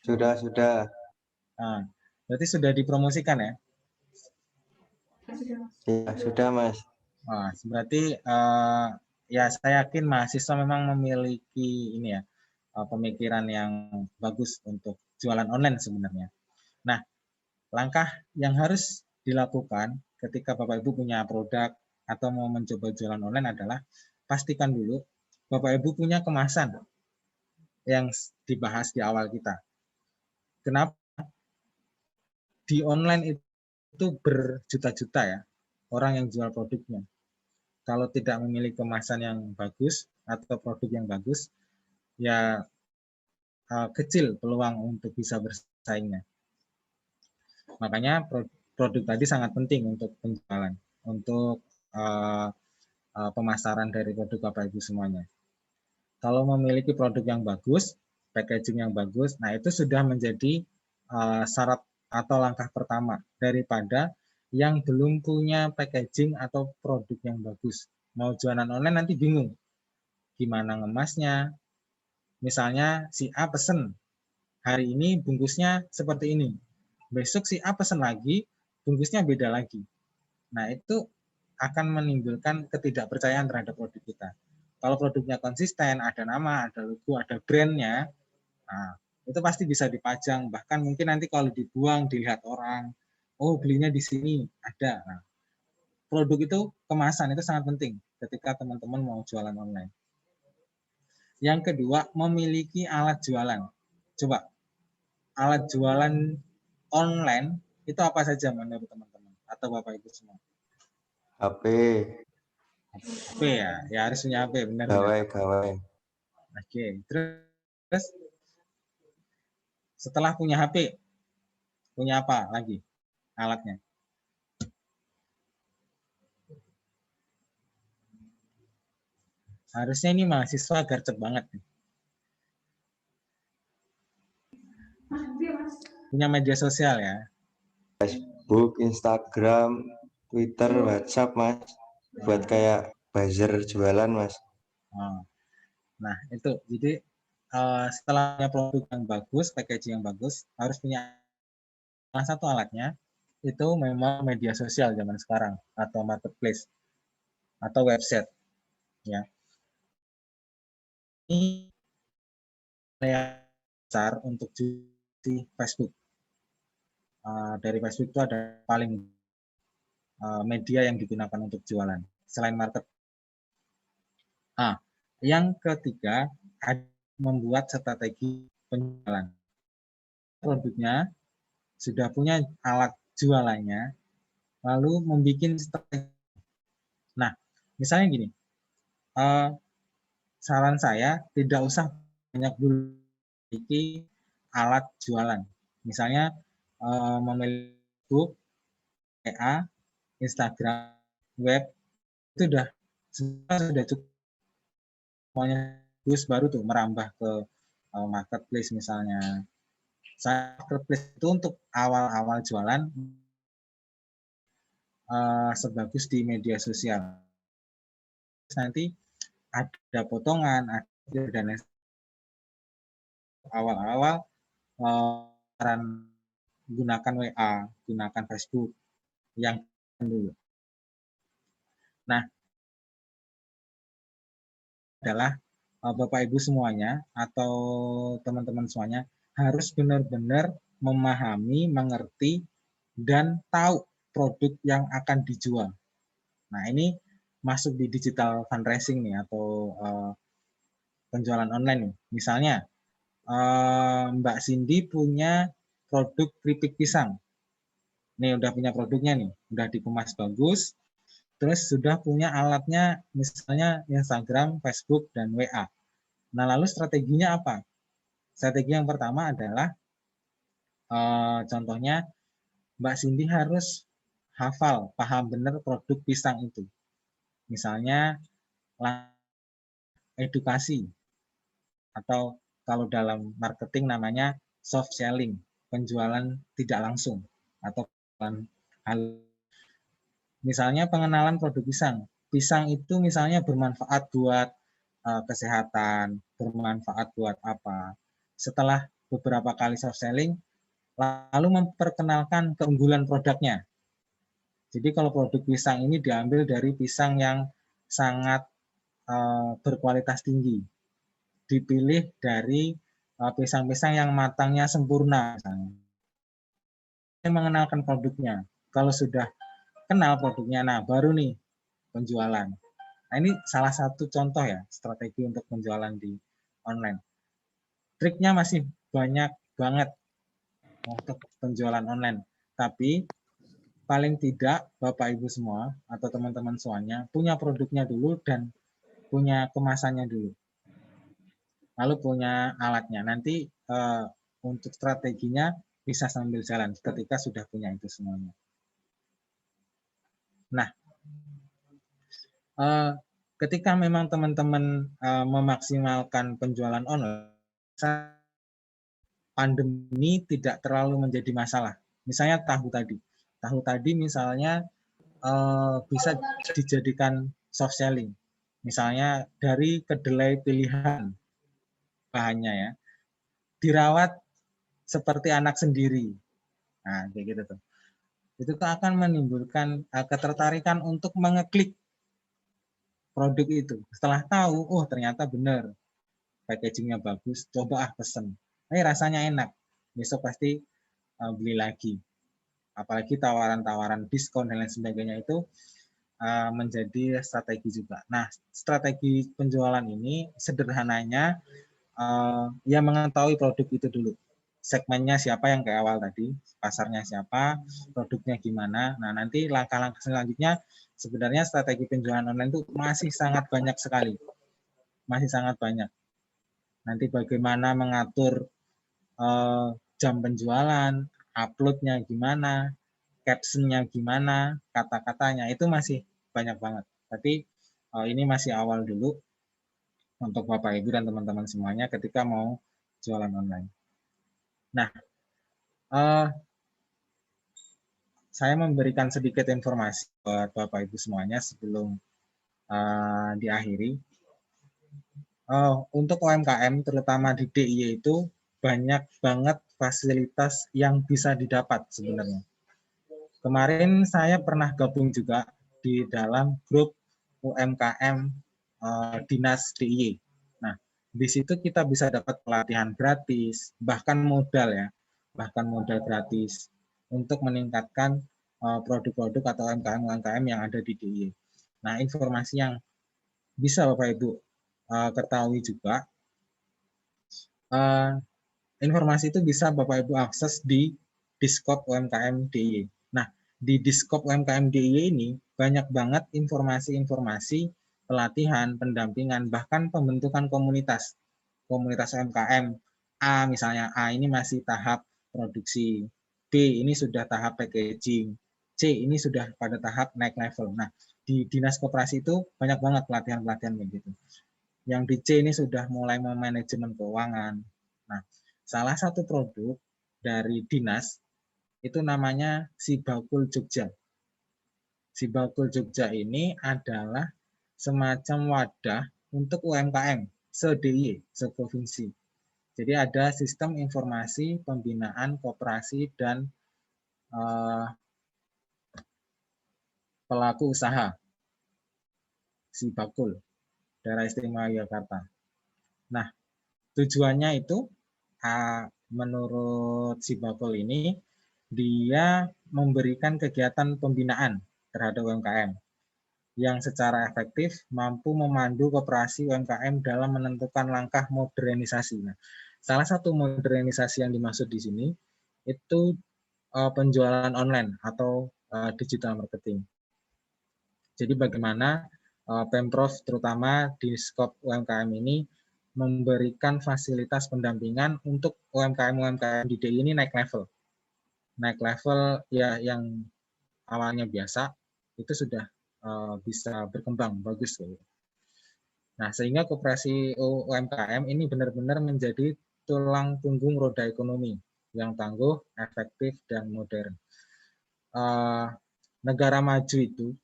Sudah. Nah, berarti sudah dipromosikan ya? Ya, sudah, Mas. Nah, berarti ya saya yakin mahasiswa memang memiliki ini ya, pemikiran yang bagus untuk jualan online sebenarnya. Nah, langkah yang harus dilakukan ketika Bapak Ibu punya produk atau mau mencoba jualan online adalah pastikan dulu Bapak Ibu punya kemasan yang dibahas di awal kita. Kenapa? Di online itu berjuta-juta ya orang yang jual produknya. Kalau tidak memiliki kemasan yang bagus atau produk yang bagus, ya kecil peluang untuk bisa bersaingnya. Makanya produk tadi sangat penting untuk penjualan, untuk pemasaran dari produk Bapak Ibu semuanya. Kalau memiliki produk yang bagus, packaging yang bagus, nah itu sudah menjadi syarat atau langkah pertama daripada yang belum punya packaging atau produk yang bagus. Mau jualan online nanti bingung gimana ngemasnya, Misalnya si A pesen, hari ini bungkusnya seperti ini. Besok si A pesen lagi, bungkusnya beda lagi. Nah, itu akan menimbulkan ketidakpercayaan terhadap produk kita. Kalau produknya konsisten, ada nama, ada logo, ada brandnya, nah, itu pasti bisa dipajang. Bahkan mungkin nanti kalau dibuang, dilihat orang, oh belinya di sini, ada. Nah, produk itu, kemasan itu sangat penting ketika teman-teman mau jualan online. Yang kedua, memiliki alat jualan. Coba, alat jualan online itu apa saja menurut teman-teman? Atau Bapak Ibu semua? HP, HP ya harus punya HP, benar. gawai. Oke, terus setelah punya HP, punya apa lagi alatnya? Harusnya ini mahasiswa gercep banget nih. Punya media sosial ya. Facebook, Instagram, Twitter, WhatsApp, Mas. Buat kayak buzzer jualan, Mas. Nah, itu. Jadi setelah punya produk yang bagus, packaging yang bagus, harus punya salah satu alatnya itu memang media sosial zaman sekarang atau marketplace atau website ya. Ini besar untuk di Facebook. Dari Facebook itu ada paling media yang digunakan untuk jualan selain market. Yang ketiga, membuat strategi penjualan. Produknya sudah punya alat jualannya, lalu membuat strategi. Nah, misalnya gini, saran saya tidak usah banyak dulu memiliki alat jualan. Misalnya memiliki Facebook, WA, Instagram, web, itu sudah cukup. Semuanya bagus, baru tuh merambah ke marketplace misalnya. Marketplace itu untuk awal-awal jualan sebagus di media sosial. Nanti ada potongan, ada dan awal-awal gunakan WA, gunakan Facebook yang dulu. Nah, adalah Bapak Ibu semuanya atau teman-teman semuanya harus benar-benar memahami, mengerti, dan tahu produk yang akan dijual. Nah, ini masuk di digital fundraising nih atau penjualan online nih. Misalnya Mbak Cindy punya produk keripik pisang. Nih udah punya produknya nih, udah dikemas bagus, terus sudah punya alatnya misalnya Instagram, Facebook, dan WA. Nah, lalu strateginya apa? Strategi yang pertama adalah contohnya Mbak Cindy harus hafal, paham benar produk pisang itu. Misalnya edukasi atau kalau dalam marketing namanya soft selling, penjualan tidak langsung atau hal. Misalnya pengenalan produk pisang. Pisang itu misalnya bermanfaat buat kesehatan, bermanfaat buat apa. Setelah beberapa kali soft selling, lalu memperkenalkan keunggulan produknya. Jadi kalau produk pisang ini diambil dari pisang yang sangat berkualitas tinggi. Dipilih dari pisang-pisang yang matangnya sempurna. Saya mengenalkan produknya. Kalau sudah kenal produknya, nah baru nih penjualan. Nah, ini salah satu contoh ya strategi untuk penjualan di online. Triknya masih banyak banget untuk penjualan online. Tapi paling tidak Bapak Ibu semua atau teman-teman semuanya punya produknya dulu dan punya kemasannya dulu. Lalu punya alatnya. Nanti untuk strateginya bisa sambil jalan ketika sudah punya itu semuanya. Nah, ketika memang teman-teman memaksimalkan penjualan online, pandemi tidak terlalu menjadi masalah. Misalnya tahu tadi misalnya bisa dijadikan soft selling. Misalnya dari kedelai pilihan, bahannya ya, dirawat seperti anak sendiri. Nah, kayak gitu tuh. Itu tuh akan menimbulkan ketertarikan untuk mengeklik produk itu. Setelah tahu, oh ternyata benar, packagingnya bagus, coba pesen. Rasanya enak, besok pasti beli lagi. Apalagi tawaran-tawaran diskon dan lain sebagainya itu menjadi strategi juga. Nah, strategi penjualan ini sederhananya ya mengetahui produk itu dulu. Segmennya siapa yang kayak awal tadi, pasarnya siapa, produknya gimana. Nah, nanti langkah-langkah selanjutnya sebenarnya strategi penjualan online itu masih sangat banyak sekali. Masih sangat banyak. Nanti bagaimana mengatur jam penjualan, uploadnya gimana, captionnya gimana, kata-katanya, itu masih banyak banget. Tapi ini masih awal dulu untuk Bapak Ibu dan teman-teman semuanya ketika mau jualan online. Nah, saya memberikan sedikit informasi buat Bapak Ibu semuanya sebelum diakhiri. Untuk UMKM, terutama di DIY itu banyak banget fasilitas yang bisa didapat sebenarnya. Kemarin saya pernah gabung juga di dalam grup UMKM Dinas DIY. Nah, di situ kita bisa dapat pelatihan gratis, bahkan modal gratis untuk meningkatkan produk-produk atau UMKM yang ada di DIY. Nah, informasi yang bisa Bapak Ibu ketahui juga, informasi itu bisa Bapak Ibu akses di Diskop UMKM DIY. Nah, di Diskop UMKM DIY ini banyak banget informasi-informasi pelatihan, pendampingan, bahkan pembentukan komunitas. Komunitas UMKM A misalnya, A ini masih tahap produksi, B ini sudah tahap packaging, C ini sudah pada tahap naik level. Nah, di Dinas Koperasi itu banyak banget pelatihan-pelatihan begitu. Yang di C ini sudah mulai memanajemen keuangan. Nah, salah satu produk dari Dinas itu namanya Sibakul Jogja. Sibakul Jogja ini adalah semacam wadah untuk UMKM se-DIY, se-provinsi. Jadi ada sistem informasi pembinaan koperasi dan pelaku usaha Sibakul, Daerah Istimewa Yogyakarta. Nah, tujuannya itu menurut Sibakul ini dia memberikan kegiatan pembinaan terhadap UMKM yang secara efektif mampu memandu koperasi UMKM dalam menentukan langkah modernisasi. Nah, salah satu modernisasi yang dimaksud di sini itu penjualan online atau digital marketing. Jadi bagaimana Pemprov terutama di skop UMKM ini memberikan fasilitas pendampingan untuk UMKM di DIY ini naik level. Naik level ya yang awalnya biasa itu sudah bisa berkembang bagus. Nah, sehingga koperasi UMKM ini benar-benar menjadi tulang punggung roda ekonomi yang tangguh, efektif, dan modern. Negara maju itu,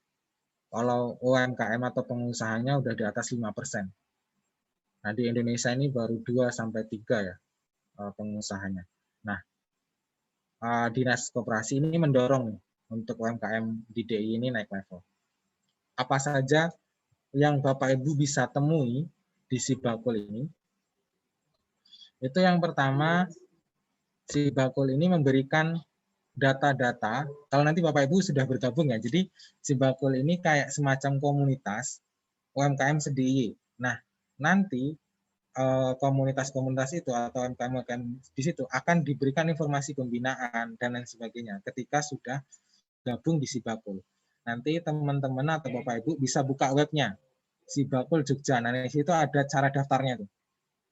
kalau UMKM atau pengusahanya udah di atas 5%. Nah, di Indonesia ini baru 2-3 ya pengusahanya. Nah, Dinas Koperasi ini mendorong untuk UMKM di DIY ini naik level. Apa saja yang Bapak Ibu bisa temui di Sibakul ini? Itu yang pertama, Sibakul ini memberikan data-data. Kalau nanti Bapak Ibu sudah bergabung ya, jadi Sibakul ini kayak semacam komunitas UMKM se-DIY. Nah, nanti komunitas-komunitas itu atau UMKM di situ akan diberikan informasi pembinaan dan lain sebagainya ketika sudah gabung di Sibakul. Nanti teman-teman atau Bapak Ibu bisa buka webnya Sibakul Jogja. Nah, di situ ada cara daftarnya tuh.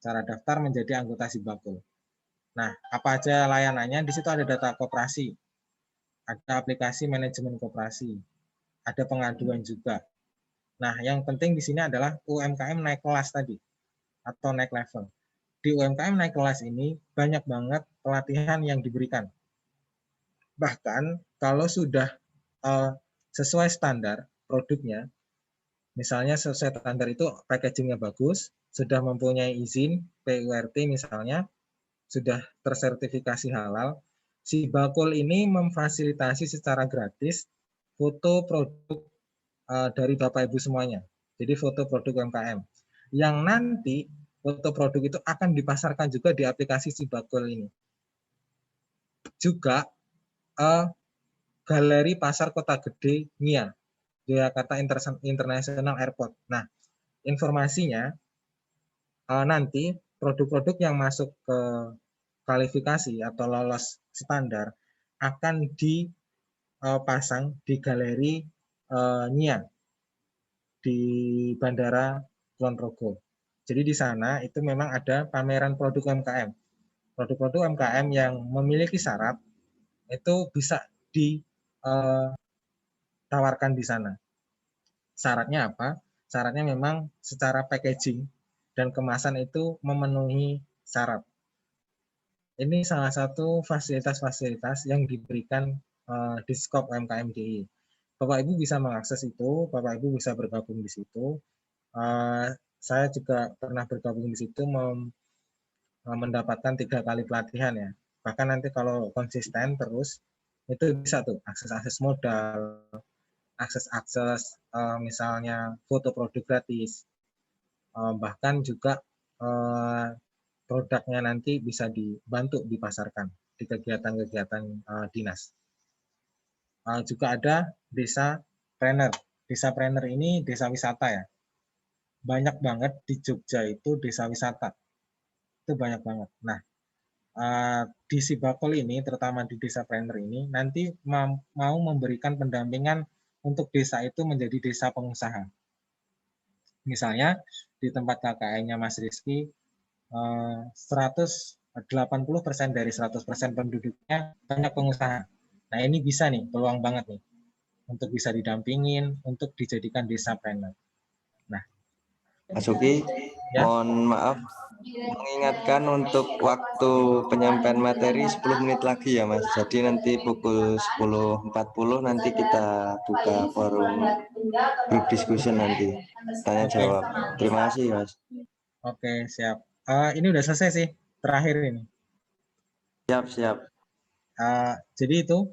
Cara daftar menjadi anggota Sibakul. Nah, apa aja layanannya? Di situ ada data koperasi, ada aplikasi manajemen koperasi, ada pengaduan juga. Nah, yang penting di sini adalah UMKM naik kelas tadi atau naik level. Di UMKM naik kelas ini banyak banget pelatihan yang diberikan. Bahkan kalau sudah sesuai standar produknya, misalnya sesuai standar itu packagingnya bagus, sudah mempunyai izin PURT misalnya, sudah tersertifikasi halal, si Bakul ini memfasilitasi secara gratis foto produk dari Bapak Ibu semuanya. Jadi foto produk UMKM. Yang nanti foto produk itu akan dipasarkan juga di aplikasi si Bakul ini. Juga Galeri Pasar Kota Gede MIA, Jakarta International Airport. Nah, informasinya nanti produk-produk yang masuk ke kualifikasi atau lolos standar akan dipasang di galeri NIA di Bandara Kulon Progo. Jadi di sana itu memang ada pameran produk UMKM. Produk-produk UMKM yang memiliki syarat itu bisa ditawarkan di sana. Syaratnya apa? Syaratnya memang secara packaging dan kemasan itu memenuhi syarat. Ini salah satu fasilitas-fasilitas yang diberikan di skop UMKM DI. Bapak Ibu bisa mengakses itu, Bapak Ibu bisa bergabung di situ. Saya juga pernah bergabung di situ mendapatkan 3 kali pelatihan ya. Bahkan nanti kalau konsisten terus itu bisa tuh akses-akses modal, akses-akses misalnya foto produk gratis, bahkan juga produknya nanti bisa dibantu dipasarkan di kegiatan-kegiatan dinas. Juga ada desa planner. Desa planner ini desa wisata ya. Banyak banget di Jogja itu desa wisata. Itu banyak banget. Nah, di Sibakol ini, terutama di desa planner ini, nanti mau memberikan pendampingan untuk desa itu menjadi desa pengusaha. Misalnya, di tempat KKN-nya Mas Rizky, 180% dari 100% penduduknya banyak pengusaha. Nah, ini bisa nih, peluang banget nih, untuk bisa didampingin, untuk dijadikan desa planner. Nah, Mas Uki, ya. mohon maaf, mengingatkan untuk waktu penyampaian materi 10 menit lagi ya Mas. Jadi nanti pukul 10.40 nanti kita buka forum group discussion nanti. Tanya jawab. Terima kasih Mas. Oke, siap. Ini udah selesai sih, terakhir ini. Siap. Jadi itu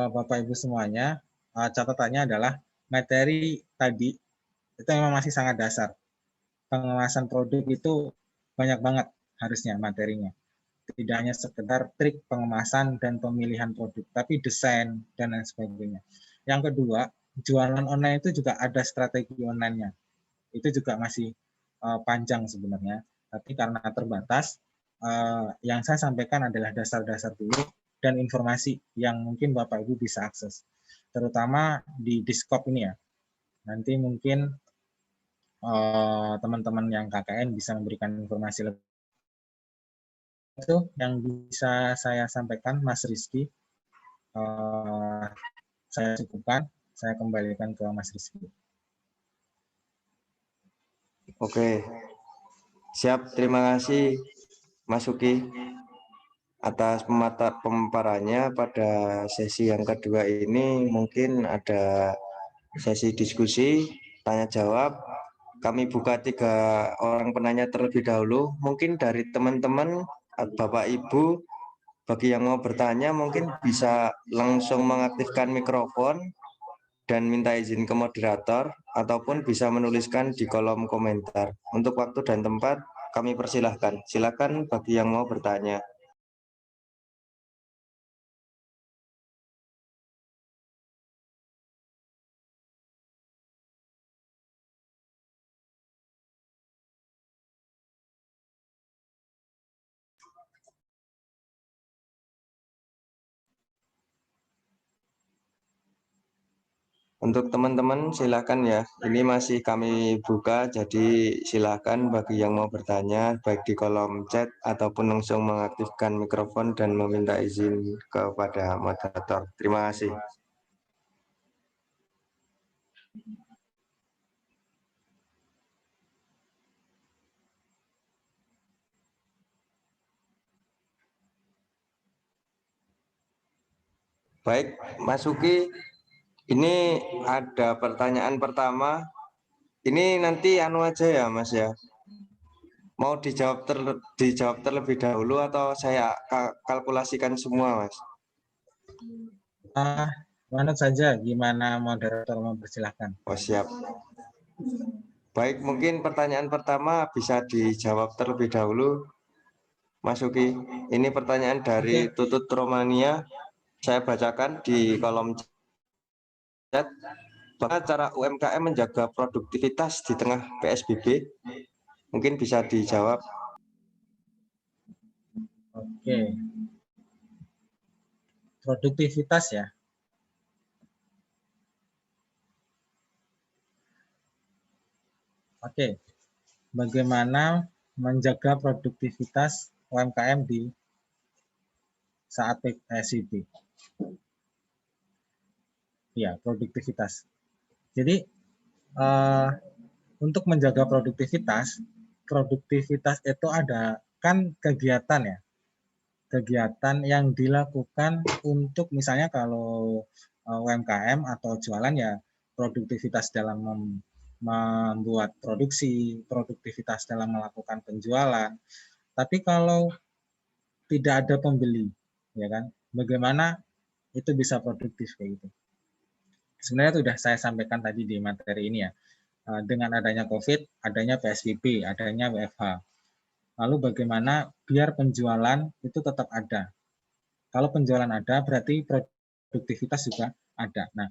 Bapak Ibu semuanya, catatannya adalah materi tadi itu memang masih sangat dasar. Pengemasan produk itu banyak banget harusnya materinya. Tidak hanya sekedar trik pengemasan dan pemilihan produk, tapi desain dan lain sebagainya. Yang kedua, jualan online itu juga ada strategi online-nya. Itu juga masih panjang sebenarnya, tapi karena terbatas, yang saya sampaikan adalah dasar-dasar dulu dan informasi yang mungkin Bapak Ibu bisa akses, terutama di Diskop ini ya. Nanti mungkin teman-teman yang KKN bisa memberikan informasi lebih. Itu yang bisa saya sampaikan, Mas Rizky. Saya cukupkan, saya kembalikan ke Mas Rizky. Oke. Siap, terima kasih Mas Uki atas pemaparannya pada sesi yang kedua ini. Mungkin ada sesi diskusi, tanya jawab. Kami buka 3 orang penanya terlebih dahulu. Mungkin dari teman-teman, Bapak Ibu, bagi yang mau bertanya mungkin bisa langsung mengaktifkan mikrofon dan minta izin ke moderator, ataupun bisa menuliskan di kolom komentar. Untuk waktu dan tempat kami persilahkan. Silakan bagi yang mau bertanya. Untuk teman-teman silakan ya, ini masih kami buka, jadi silakan bagi yang mau bertanya baik di kolom chat ataupun langsung mengaktifkan mikrofon dan meminta izin kepada moderator. Terima kasih. Baik, Mas Uki, ini ada pertanyaan pertama Ini nanti anu aja ya Mas ya. Mau dijawab terlebih dahulu atau saya kalkulasikan semua Mas? Manut saja, gimana moderator mempersilahkan. Oh siap. Baik, mungkin pertanyaan pertama bisa dijawab terlebih dahulu Mas Uki. Ini pertanyaan dari Tutut Romania. Saya bacakan di kolom chat. Bagaimana cara UMKM menjaga produktivitas di tengah PSBB? Mungkin bisa dijawab. Oke. Produktivitas ya. Oke. Bagaimana menjaga produktivitas UMKM di saat PSBB? Ya, produktivitas. Jadi untuk menjaga produktivitas itu ada kan kegiatan ya. Kegiatan yang dilakukan untuk misalnya kalau UMKM atau jualan ya produktivitas dalam membuat produksi, produktivitas dalam melakukan penjualan. Tapi kalau tidak ada pembeli, ya kan, bagaimana itu bisa produktif kayak gitu. Sebenarnya sudah saya sampaikan tadi di materi ini ya. Dengan adanya COVID, adanya PSBB, adanya WFH. Lalu bagaimana biar penjualan itu tetap ada. Kalau penjualan ada, berarti produktivitas juga ada. Nah,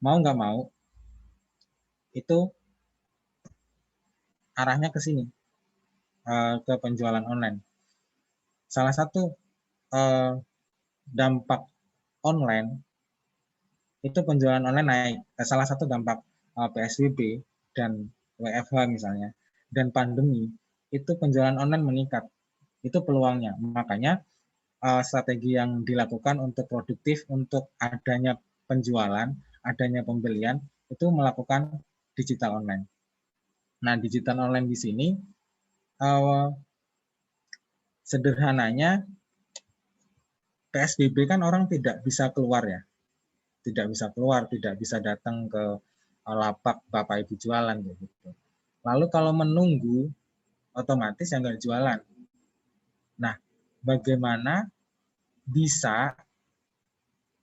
mau nggak mau, itu arahnya ke sini, ke penjualan online. Salah satu dampak online, itu penjualan online naik. Salah satu dampak PSBB dan WFH misalnya, dan pandemi, itu penjualan online meningkat. Itu peluangnya. Makanya strategi yang dilakukan untuk produktif, untuk adanya penjualan, adanya pembelian, itu melakukan digital online. Nah, digital online di sini sederhananya PSBB kan orang tidak bisa keluar ya. Tidak bisa keluar, tidak bisa datang ke lapak Bapak Ibu jualan gitu. Lalu kalau menunggu otomatis ya nggak jualan. Nah, bagaimana bisa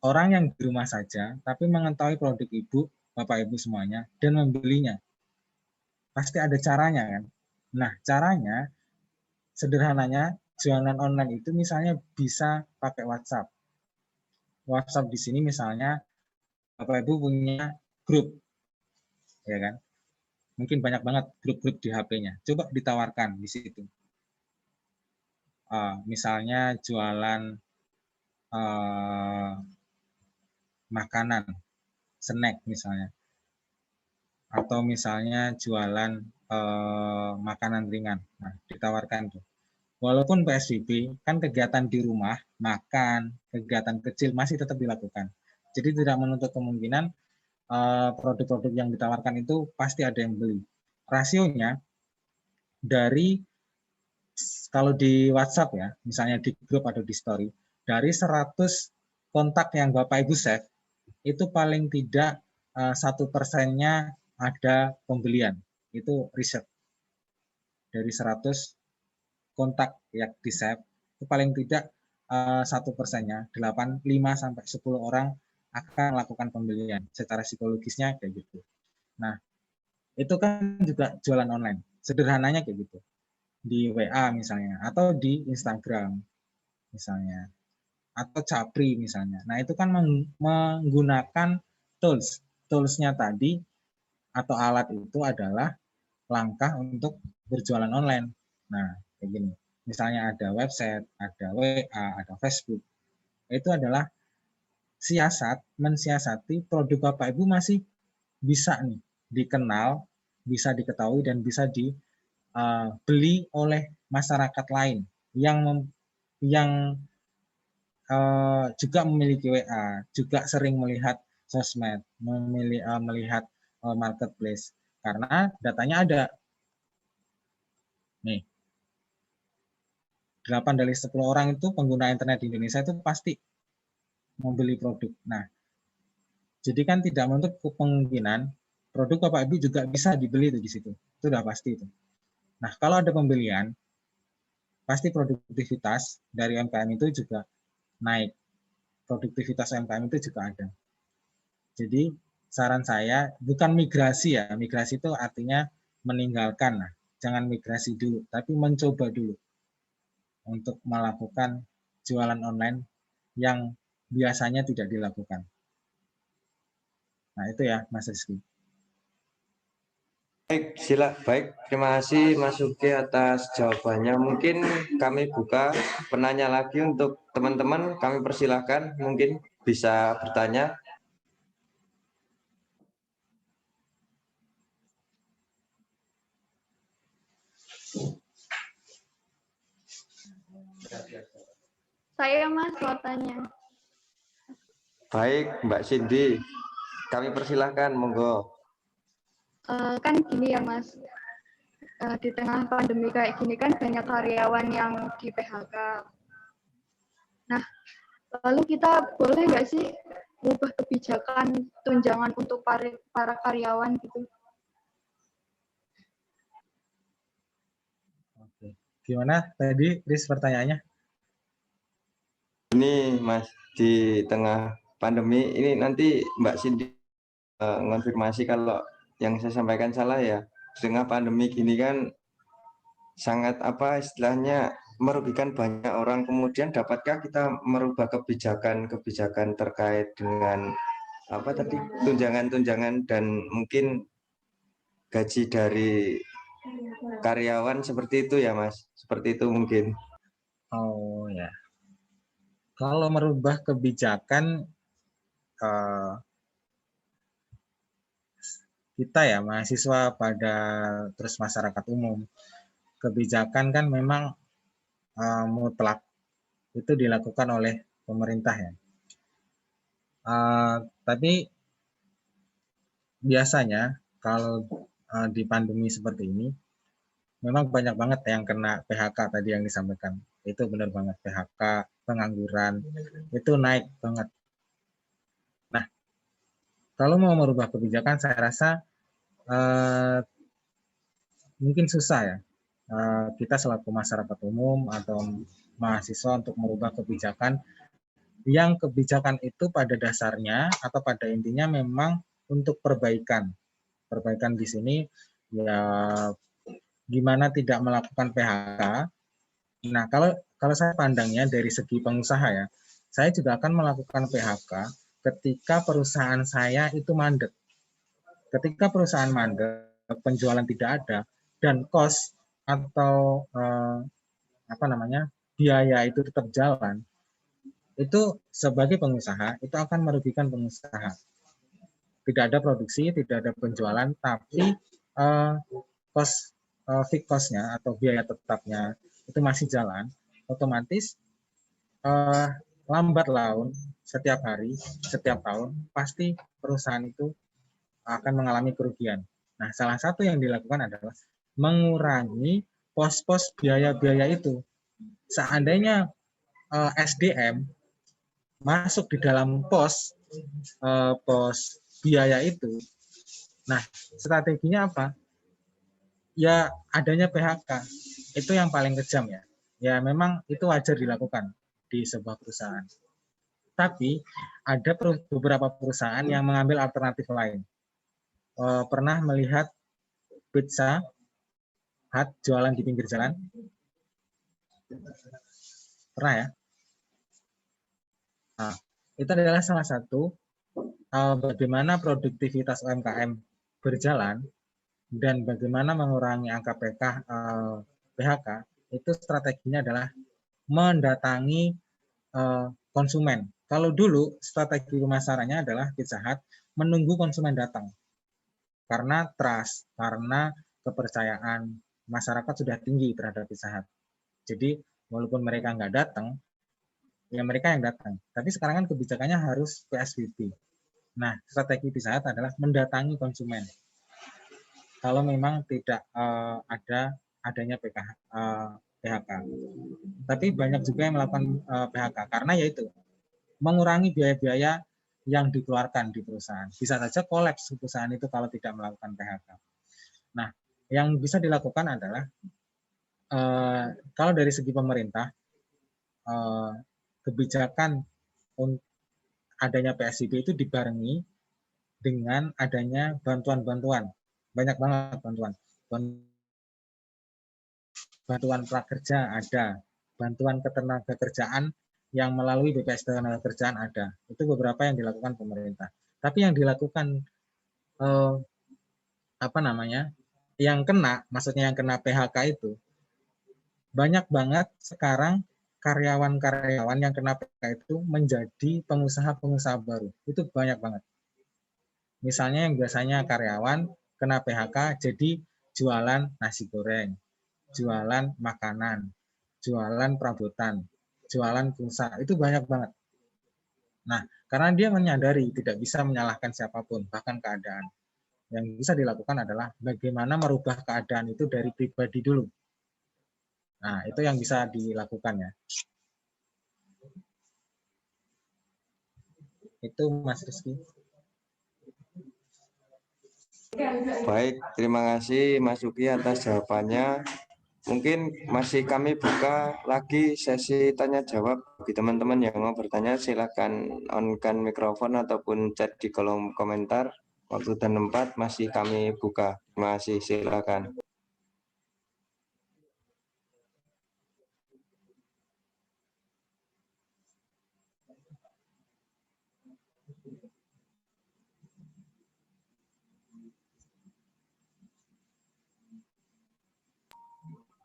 orang yang di rumah saja tapi mengetahui produk Ibu, Bapak Ibu semuanya dan membelinya? Pasti ada caranya kan. Nah, caranya sederhananya jualan online itu misalnya bisa pakai WhatsApp. WhatsApp di sini misalnya Bapak Ibu punya grup, ya kan? Mungkin banyak banget grup-grup di HP-nya. Coba ditawarkan di situ. Misalnya jualan makanan, snack misalnya. Atau misalnya jualan makanan ringan. Nah, ditawarkan tuh. Walaupun PSBB, kan kegiatan di rumah, makan, kegiatan kecil masih tetap dilakukan. Jadi tidak menutup kemungkinan produk-produk yang ditawarkan itu pasti ada yang beli. Rasionya dari, kalau di WhatsApp ya, misalnya di grup atau di story, dari 100 kontak yang Bapak Ibu save, itu paling tidak 1%-nya ada pembelian. Itu riset. Dari 100 kontak yang di save, itu paling tidak 1%-nya, 5-10 orang akan melakukan pembelian. Secara psikologisnya kayak gitu. Nah, itu kan juga jualan online. Sederhananya kayak gitu. Di WA misalnya, atau di Instagram misalnya, atau Capri misalnya. Nah, itu kan menggunakan tools. Tools-nya tadi atau alat itu adalah langkah untuk berjualan online. Nah, kayak gini. Misalnya ada website, ada WA, ada Facebook. Itu adalah mensiasati produk Bapak Ibu masih bisa nih dikenal, bisa diketahui dan bisa dibeli oleh masyarakat lain yang juga memiliki WA, juga sering melihat sosmed, melihat marketplace, karena datanya ada. Nih, 8 dari 10 orang itu pengguna internet di Indonesia itu pasti membeli produk. Nah, jadi kan tidak menutup kemungkinan produk Bapak Ibu juga bisa dibeli tuh di situ. Itu udah pasti itu. Nah, kalau ada pembelian, pasti produktivitas dari UMKM itu juga naik. Produktivitas UMKM itu juga ada. Jadi saran saya bukan migrasi ya. Migrasi itu artinya meninggalkan. Nah, jangan migrasi dulu, tapi mencoba dulu untuk melakukan jualan online yang biasanya tidak dilakukan. Nah, itu ya Mas Rizky. Baik, terima kasih Mas Uki atas jawabannya. Mungkin kami buka penanya lagi untuk teman-teman. Kami persilahkan, mungkin bisa bertanya. Saya Mas mau tanya. Baik, Mbak Cindy, kami persilahkan, monggo. Kan gini ya Mas, di tengah pandemi kayak gini kan banyak karyawan yang di PHK. Nah, lalu kita boleh nggak sih mengubah kebijakan tunjangan untuk para karyawan gitu? Oke. Gimana tadi Riz pertanyaannya? Ini Mas, di tengah pandemi ini nanti Mbak Cindy ngonfirmasi kalau yang saya sampaikan salah ya. Di tengah pandemi gini kan sangat apa istilahnya merugikan banyak orang. Kemudian dapatkah kita merubah kebijakan terkait dengan apa tadi tunjangan-tunjangan dan mungkin gaji dari karyawan seperti itu ya Mas? Seperti itu mungkin. Oh ya. Kalau merubah kebijakan kita ya mahasiswa pada terus masyarakat umum, kebijakan kan memang mutlak itu dilakukan oleh pemerintah ya. Tapi biasanya kalau di pandemi seperti ini memang banyak banget yang kena PHK tadi yang disampaikan. Itu benar banget, PHK, pengangguran itu naik banget. Nah, kalau mau merubah kebijakan saya rasa mungkin susah ya. Kita selaku masyarakat umum atau mahasiswa untuk merubah kebijakan yang kebijakan itu pada dasarnya atau pada intinya memang untuk perbaikan. Perbaikan di sini ya gimana tidak melakukan PHK. Nah, kalau saya pandangnya dari segi pengusaha ya, saya juga akan melakukan PHK ketika perusahaan saya itu mandek. Ketika perusahaan mandek, penjualan tidak ada dan cost atau biaya itu tetap jalan, itu sebagai pengusaha itu akan merugikan pengusaha. Tidak ada produksi, tidak ada penjualan, tapi fixed cost-nya atau biaya tetapnya itu masih jalan, otomatis lambat laun setiap hari, setiap tahun pasti perusahaan itu akan mengalami kerugian. Nah, salah satu yang dilakukan adalah mengurangi pos-pos biaya-biaya itu. Seandainya SDM masuk di dalam pos biaya itu, nah strateginya apa? Ya adanya PHK, itu yang paling kejam ya. Ya memang itu wajar dilakukan di sebuah perusahaan. Tapi ada beberapa perusahaan yang mengambil alternatif lain. Pernah melihat Pizza Hut jualan di pinggir jalan? Pernah ya? Nah, itu adalah salah satu bagaimana produktivitas UMKM berjalan dan bagaimana mengurangi angka PHK, itu strateginya adalah mendatangi konsumen. Kalau dulu strategi pemasarannya adalah Pizza Hut menunggu konsumen datang. Karena trust, karena kepercayaan masyarakat sudah tinggi terhadap Pizza Hut. Jadi walaupun mereka nggak datang, ya mereka yang datang. Tapi sekarang kan kebijakannya harus PSBB. Nah, strategi Pizza Hut adalah mendatangi konsumen. Kalau memang tidak adanya PHK. Tapi banyak juga yang melakukan PHK karena yaitu mengurangi biaya-biaya yang dikeluarkan di perusahaan. Bisa saja kolaps perusahaan itu kalau tidak melakukan PHK. Nah, yang bisa dilakukan adalah kalau dari segi pemerintah, kebijakan adanya PSBB itu dibarengi dengan adanya bantuan-bantuan. Banyak banget bantuan. Bantuan prakerja ada, bantuan ketenagakerjaan yang melalui BPS Ketenagakerjaan ada. Itu beberapa yang dilakukan pemerintah. Tapi yang dilakukan yang kena, maksudnya yang kena PHK itu banyak banget sekarang karyawan-karyawan yang kena PHK itu menjadi pengusaha-pengusaha baru. Itu banyak banget. Misalnya yang biasanya karyawan kena PHK jadi jualan nasi goreng, jualan makanan, jualan perabotan, jualan pulsa, itu banyak banget. Nah, karena dia menyadari tidak bisa menyalahkan siapapun, bahkan keadaan. Yang bisa dilakukan adalah bagaimana merubah keadaan itu dari pribadi dulu. Nah, itu yang bisa dilakukan ya. Itu Mas Rizky. Baik, terima kasih Mas Uki atas jawabannya. Mungkin masih kami buka lagi sesi tanya jawab bagi teman-teman yang mau bertanya, silakan on-kan mikrofon ataupun chat di kolom komentar. Waktu dan tempat masih kami buka. Terima kasih, silakan.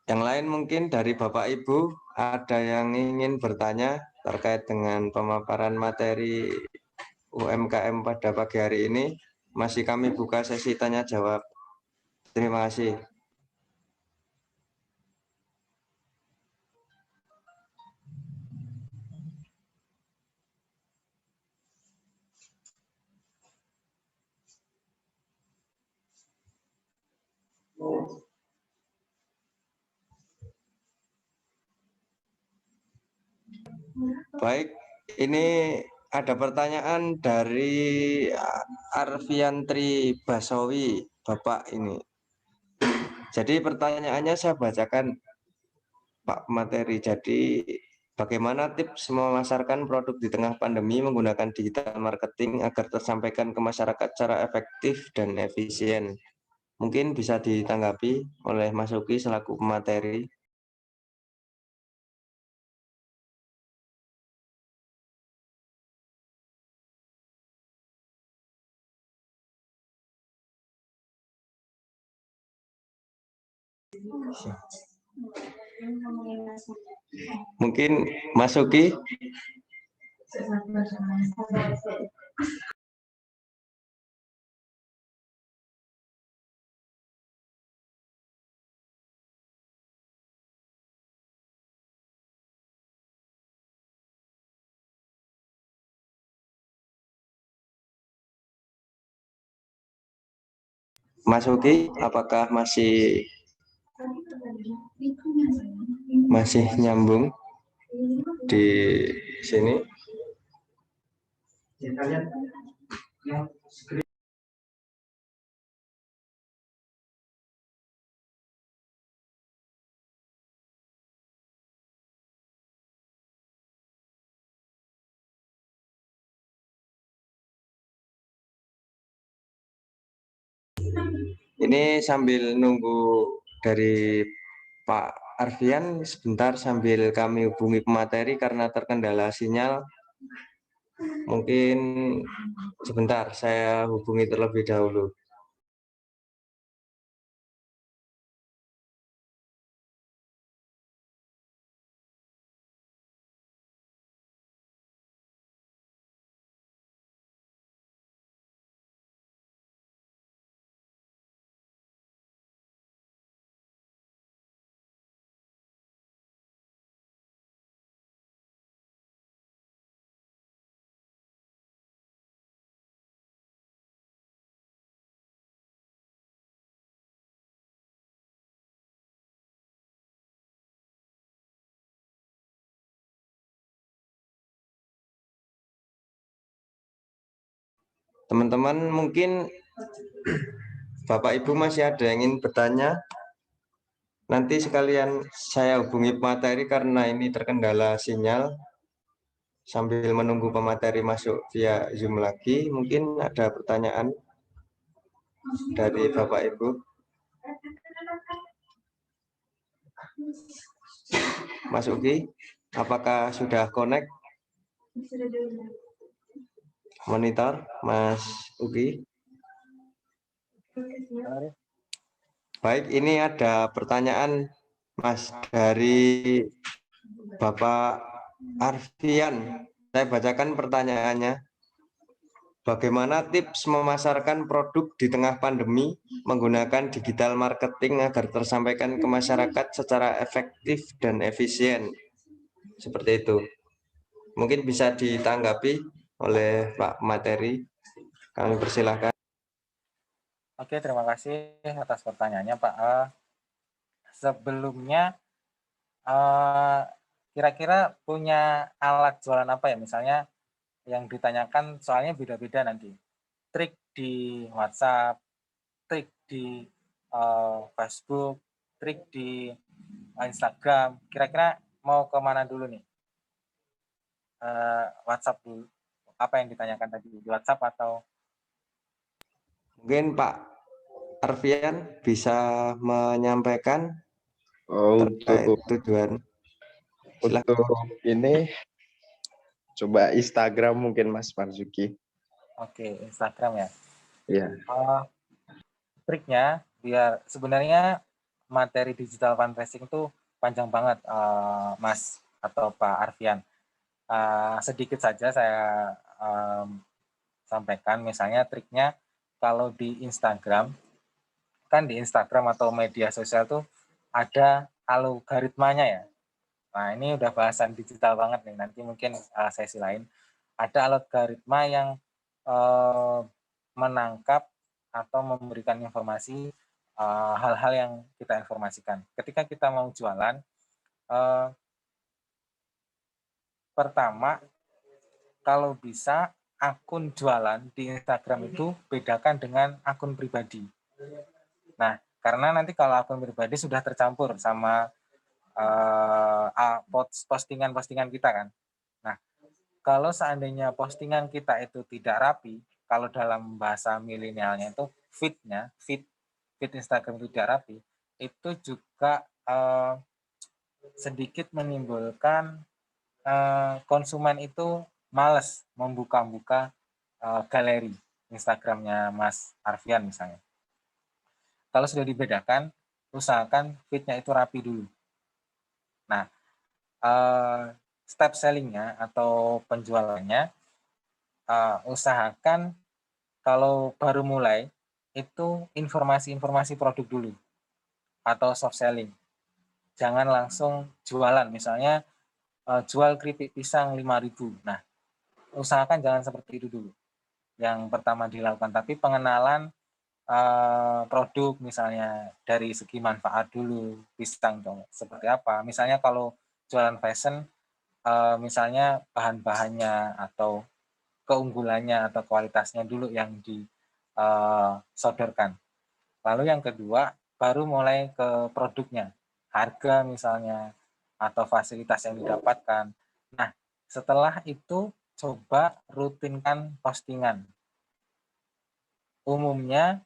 Yang lain mungkin dari Bapak Ibu ada yang ingin bertanya terkait dengan pemaparan materi UMKM pada pagi hari ini. Masih kami buka sesi tanya jawab. Terima kasih. Baik, ini ada pertanyaan dari Arfiantri Basowi, Bapak ini. Jadi pertanyaannya saya bacakan Pak materi. Jadi bagaimana tips memasarkan produk di tengah pandemi menggunakan digital marketing agar tersampaikan ke masyarakat secara efektif dan efisien? Mungkin bisa ditanggapi oleh Mas Uki selaku pemateri. Mungkin Mas Uki. Mas Uki, apakah masih nyambung di sini? Ini sambil nunggu dari Pak Arfian, sebentar sambil kami hubungi pemateri karena terkendala sinyal. Mungkin sebentar, saya hubungi terlebih dahulu. Teman-teman mungkin Bapak Ibu masih ada yang ingin bertanya? Nanti sekalian saya hubungi pemateri karena ini terkendala sinyal. Sambil menunggu pemateri masuk via Zoom lagi, mungkin ada pertanyaan dari Bapak Ibu. Mas Ugi, apakah sudah connect? Monitor, Mas Ugi. Baik, ini ada pertanyaan, Mas, dari Bapak Arfian. Saya bacakan pertanyaannya. Bagaimana tips memasarkan produk di tengah pandemi menggunakan digital marketing agar tersampaikan ke masyarakat secara efektif dan efisien? Seperti itu. Mungkin bisa ditanggapi oleh Pak Materi. Kami persilahkan. Oke, terima kasih atas pertanyaannya, Pak. Sebelumnya, kira-kira punya alat jualan apa ya? Misalnya yang ditanyakan soalnya beda-beda nanti. Trik di WhatsApp, trik di Facebook, trik di Instagram. Kira-kira mau kemana dulu nih? WhatsApp dulu. Apa yang ditanyakan tadi? Di WhatsApp atau? Mungkin Pak Arfian bisa menyampaikan terkait tujuan. Untuk ini coba Instagram mungkin Mas Marzuki. Oke, Instagram ya. Iya. Triknya biar sebenarnya materi digital fundraising itu panjang banget, Mas atau Pak Arfian. Sedikit saja saya sampaikan, misalnya triknya kalau di Instagram, kan di Instagram atau media sosial tuh ada algoritmanya ya. Nah, ini udah bahasan digital banget nih, nanti mungkin sesi lain. Ada algoritma yang menangkap atau memberikan informasi hal-hal yang kita informasikan. Ketika kita mau jualan, pertama, kalau bisa akun jualan di Instagram itu bedakan dengan akun pribadi. Nah, karena nanti kalau akun pribadi sudah tercampur sama postingan-postingan kita kan. Nah, kalau seandainya postingan kita itu tidak rapi, kalau dalam bahasa milenialnya itu feed Instagram itu tidak rapi, itu juga sedikit menimbulkan konsumen itu males membuka-buka galeri Instagramnya Mas Arfian misalnya. Kalau sudah dibedakan, usahakan feed-nya itu rapi dulu. Nah, step sellingnya atau penjualannya, usahakan kalau baru mulai itu informasi-informasi produk dulu atau soft selling. Jangan langsung jualan, misalnya jual keripik pisang 5.000. Nah, usahakan jangan seperti itu dulu. Yang pertama dilakukan, tapi pengenalan produk misalnya dari segi manfaat dulu, pisang seperti apa. Misalnya kalau jualan fashion, misalnya bahan-bahannya atau keunggulannya atau kualitasnya dulu yang disodorkan. Lalu yang kedua, baru mulai ke produknya, harga misalnya, atau fasilitas yang didapatkan. Nah, setelah itu coba rutinkan postingan. Umumnya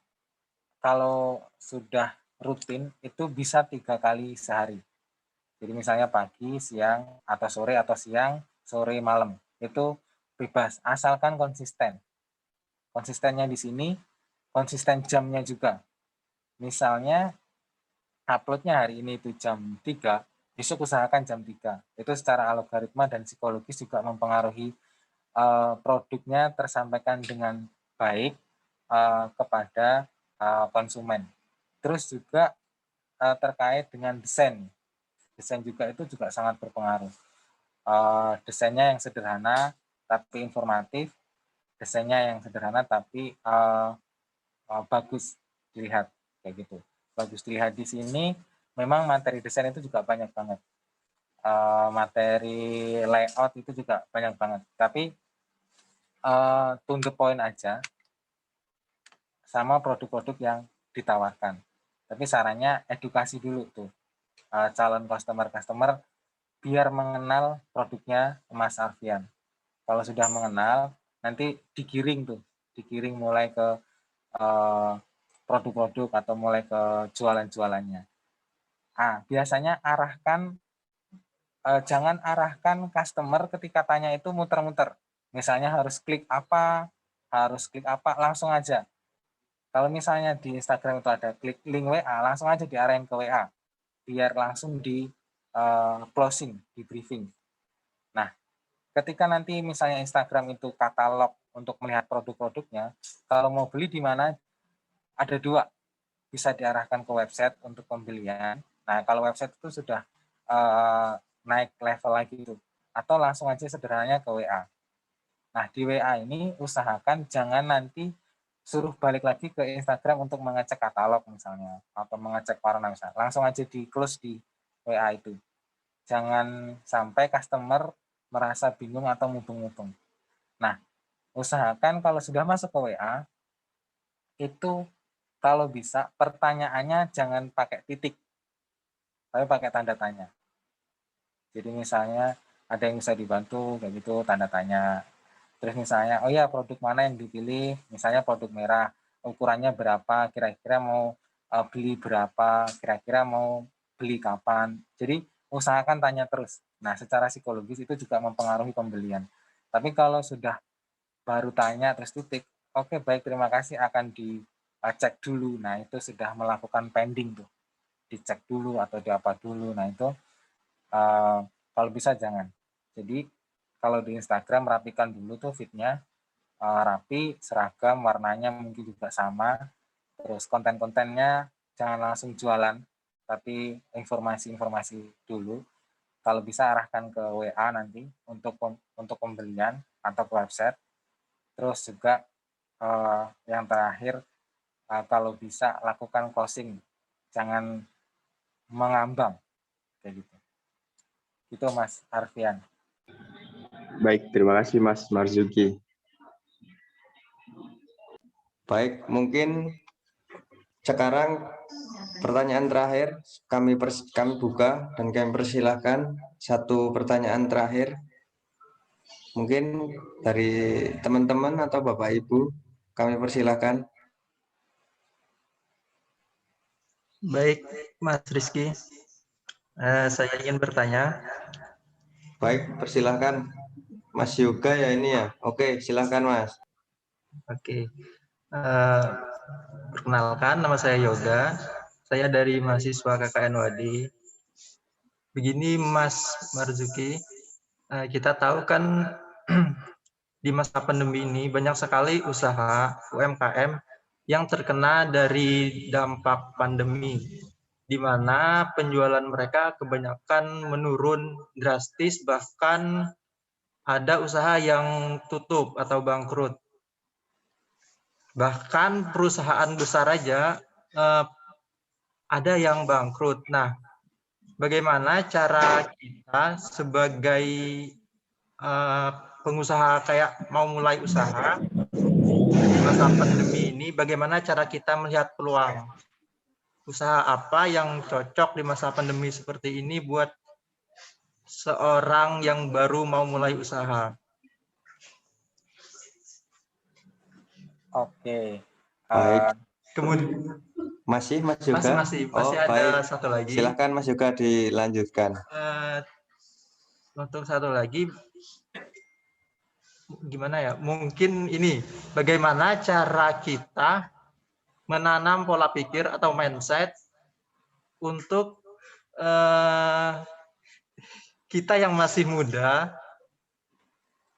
kalau sudah rutin itu bisa 3 kali sehari. Jadi misalnya pagi, siang, atau siang, sore, malam. Itu bebas, asalkan konsisten. Konsistennya di sini, konsisten jamnya juga. Misalnya uploadnya hari ini itu jam 3, besok usahakan jam 3. Itu secara algoritma dan psikologis juga mempengaruhi produknya tersampaikan dengan baik kepada konsumen. Terus juga terkait dengan desain. Desain juga itu juga sangat berpengaruh. Desainnya yang sederhana tapi informatif, desainnya yang sederhana tapi bagus dilihat kayak gitu. Bagus dilihat di sini. Memang materi desain itu juga banyak banget. Materi layout itu juga banyak banget. Tapi to the point aja. sama produk-produk yang ditawarkan. Tapi sarannya edukasi dulu tuh calon customer biar mengenal produknya Mas Arfian. Kalau sudah mengenal, nanti digiring mulai ke produk-produk atau mulai ke jualan-jualannya. Biasanya jangan arahkan customer ketika tanya itu muter-muter. Misalnya harus klik apa, langsung aja. Kalau misalnya di Instagram itu ada klik link WA, langsung aja diarahin ke WA, biar langsung di closing, di briefing. Nah, ketika nanti misalnya Instagram itu katalog untuk melihat produk-produknya, kalau mau beli di mana, ada 2, bisa diarahkan ke website untuk pembelian. Nah, kalau website itu sudah naik level lagi itu, atau langsung aja sederhananya ke WA. Nah, di WA ini usahakan jangan nanti suruh balik lagi ke Instagram untuk mengecek katalog misalnya, atau mengecek warna misalnya. Langsung aja di close di WA itu. Jangan sampai customer merasa bingung atau mubeng-mubeng. Nah, usahakan kalau sudah masuk ke WA, itu kalau bisa pertanyaannya jangan pakai titik, tapi pakai tanda tanya. Jadi misalnya ada yang bisa dibantu, kayak gitu, tanda tanya. Terus misalnya, oh ya produk mana yang dipilih, misalnya produk merah, ukurannya berapa, kira-kira mau beli berapa, kira-kira mau beli kapan. Jadi usahakan tanya terus. Nah, secara psikologis itu juga mempengaruhi pembelian. Tapi kalau sudah baru tanya terus titik, oke baik terima kasih akan dicek dulu. Nah, itu sudah melakukan pending tuh. Dicek dulu atau diapa dulu. Nah, itu kalau bisa jangan. Jadi kalau di Instagram rapikan dulu tuh feed-nya, rapi, seragam, warnanya mungkin juga sama. Terus konten-kontennya jangan langsung jualan, tapi informasi-informasi dulu. Kalau bisa arahkan ke WA nanti untuk pembelian atau ke website. Terus juga yang terakhir, kalau bisa lakukan closing, jangan mengambang kayak gitu. Itu Mas Arfian. Baik, terima kasih Mas Marzuki. Baik, mungkin sekarang pertanyaan terakhir kami buka dan kami persilahkan satu pertanyaan terakhir. Mungkin dari teman-teman atau Bapak Ibu kami persilahkan. Baik, Mas Rizky. Saya ingin bertanya. Baik, persilahkan. Mas Yoga ya ini ya. Oke, silahkan Mas. Oke. Perkenalkan, nama saya Yoga. Saya dari mahasiswa KKN Wadi. Begini Mas Marzuki, kita tahu kan di masa pandemi ini banyak sekali usaha UMKM yang terkena dari dampak pandemi, di mana penjualan mereka kebanyakan menurun drastis, bahkan ada usaha yang tutup atau bangkrut. Bahkan perusahaan besar aja ada yang bangkrut. Nah, bagaimana cara kita sebagai pengusaha kayak mau mulai usaha di masa pandemi ini, bagaimana cara kita melihat peluang? Usaha apa yang cocok di masa pandemi seperti ini buat seorang yang baru mau mulai usaha? Oke. Baik. Kemudian Masih Mas Yoga? masih baik. ada satu lagi. Silakan Mas Yoga dilanjutkan. Untuk satu lagi, gimana ya? Mungkin ini, bagaimana cara kita menanam pola pikir atau mindset untuk kita yang masih muda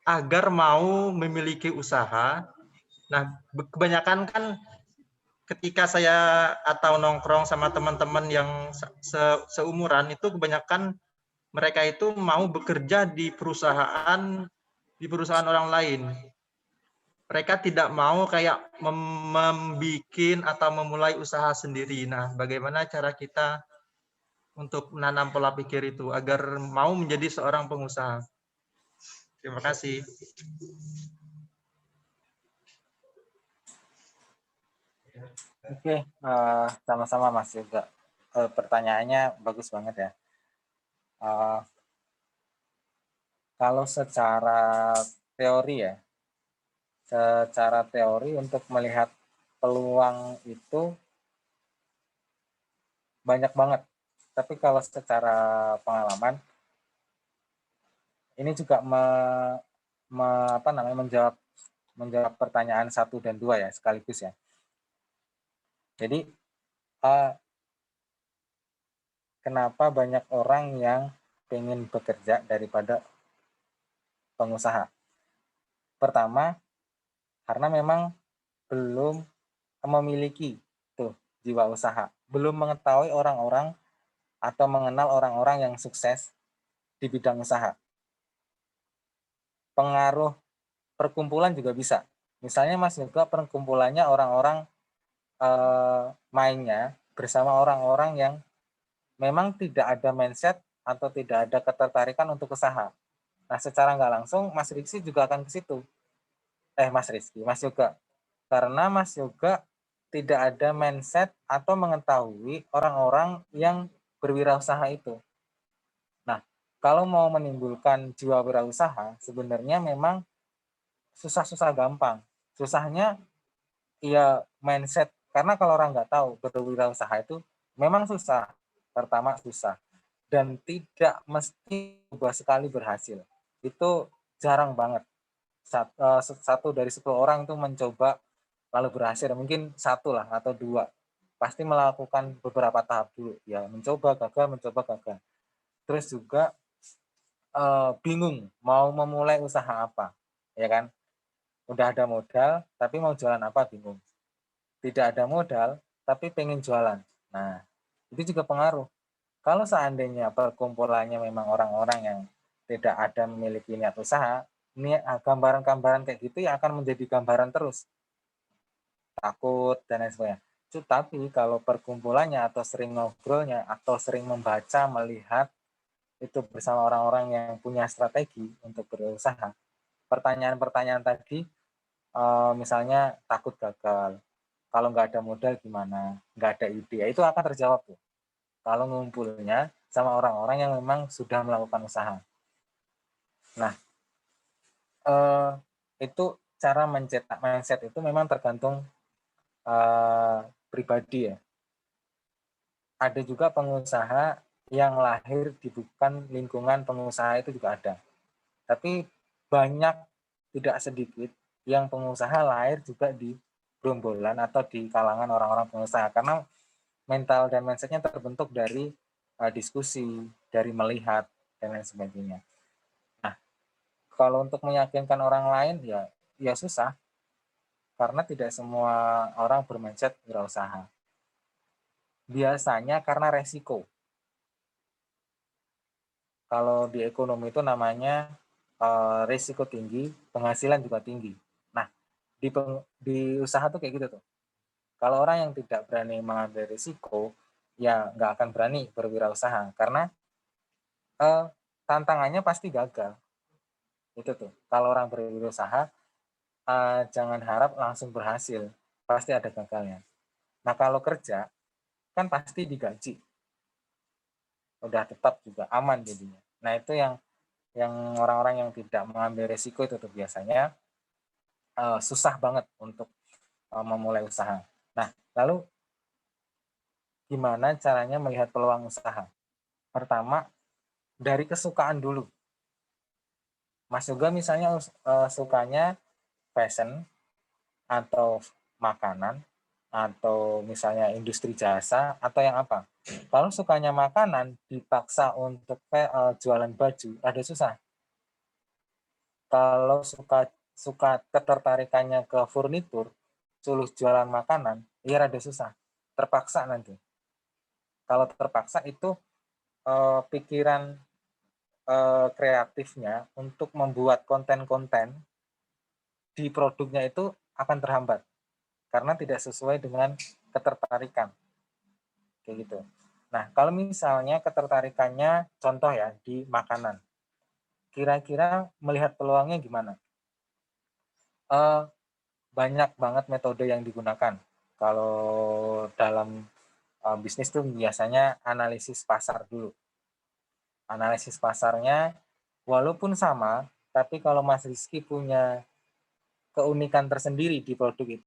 agar mau memiliki usaha. Nah, kebanyakan kan ketika saya atau nongkrong sama teman-teman yang seumuran itu kebanyakan mereka itu mau bekerja di perusahaan orang lain. Mereka tidak mau kayak membikin atau memulai usaha sendiri. Nah, bagaimana cara kita untuk menanam pola pikir itu agar mau menjadi seorang pengusaha? Terima kasih. Oke, sama-sama Mas juga. Pertanyaannya bagus banget ya. Eh, Kalau secara teori ya, secara teori untuk melihat peluang itu banyak banget. Tapi kalau secara pengalaman, ini juga menjawab pertanyaan 1 dan 2 ya sekaligus ya. Jadi kenapa banyak orang yang ingin bekerja daripada pengusaha? Pertama, karena memang belum memiliki jiwa usaha, belum mengetahui orang-orang atau mengenal orang-orang yang sukses di bidang usaha. Pengaruh perkumpulan juga bisa. Misalnya Mas juga perkumpulannya orang-orang mainnya bersama orang-orang yang memang tidak ada mindset atau tidak ada ketertarikan untuk usaha. Nah, secara nggak langsung Mas Rizky juga akan ke situ. Mas Yoga. Karena Mas Yoga tidak ada mindset atau mengetahui orang-orang yang berwirausaha itu. Nah, kalau mau menimbulkan jiwa wirausaha, sebenarnya memang susah-susah gampang. Susahnya ya mindset. Karena kalau orang nggak tahu berwirausaha itu memang susah. Pertama susah. Dan tidak mesti sekali berhasil. Itu jarang banget. Satu dari 10 orang itu mencoba lalu berhasil, mungkin 1 lah atau 2. Pasti melakukan beberapa tahap dulu, ya mencoba gagal. Terus juga bingung mau memulai usaha apa, ya kan? Udah ada modal, tapi mau jualan apa bingung. Tidak ada modal, tapi pengen jualan. Nah, itu juga pengaruh. Kalau seandainya perkumpulannya memang orang-orang yang tidak ada memiliki niat usaha, gambaran-gambaran kayak gitu yang akan menjadi gambaran terus. Takut dan lain sebagainya. Tapi kalau perkumpulannya atau sering ngobrolnya atau sering membaca, melihat itu bersama orang-orang yang punya strategi untuk berusaha, pertanyaan-pertanyaan tadi misalnya takut gagal, kalau nggak ada modal gimana, nggak ada ide, ya itu akan terjawab tuh kalau ngumpulnya sama orang-orang yang memang sudah melakukan usaha. Nah, itu cara mencetak mindset itu memang tergantung pribadi ya. Ada juga pengusaha yang lahir di bukan lingkungan pengusaha, itu juga ada. Tapi banyak, tidak sedikit, yang pengusaha lahir juga di gerombolan atau di kalangan orang-orang pengusaha. Karena mental dan mindsetnya terbentuk dari diskusi, dari melihat, dan lain sebagainya. Nah, kalau untuk meyakinkan orang lain, ya susah. Karena tidak semua orang bermindset wirausaha. Biasanya karena resiko. Kalau di ekonomi itu namanya risiko tinggi, penghasilan juga tinggi. Nah, di usaha tuh kayak gitu tuh. Kalau orang yang tidak berani mengambil risiko, ya nggak akan berani berwirausaha karena tantangannya pasti gagal. Itu tuh. Kalau orang berwirausaha, jangan harap langsung berhasil, pasti ada gagalnya. Nah, kalau kerja kan pasti digaji, udah tetap juga aman jadinya. Nah, itu yang orang-orang yang tidak mengambil risiko itu tuh biasanya susah banget untuk memulai usaha. Nah, lalu gimana caranya melihat peluang usaha? Pertama, dari kesukaan dulu. Mas juga misalnya sukanya fashion atau makanan atau misalnya industri jasa atau yang apa. Kalau sukanya makanan dipaksa untuk jualan baju, ada susah. Kalau suka ketertarikannya ke furnitur, suruh jualan makanan, ya rada susah. Terpaksa nanti. Kalau terpaksa itu pikiran kreatifnya untuk membuat konten-konten di produknya itu akan terhambat karena tidak sesuai dengan ketertarikan. Kayak gitu. Nah, kalau misalnya ketertarikannya contoh ya di makanan, kira-kira melihat peluangnya gimana? Banyak banget metode yang digunakan. Kalau dalam bisnis tuh biasanya analisis pasar dulu. Analisis pasarnya walaupun sama, tapi kalau Mas Rizky punya keunikan tersendiri di produk itu,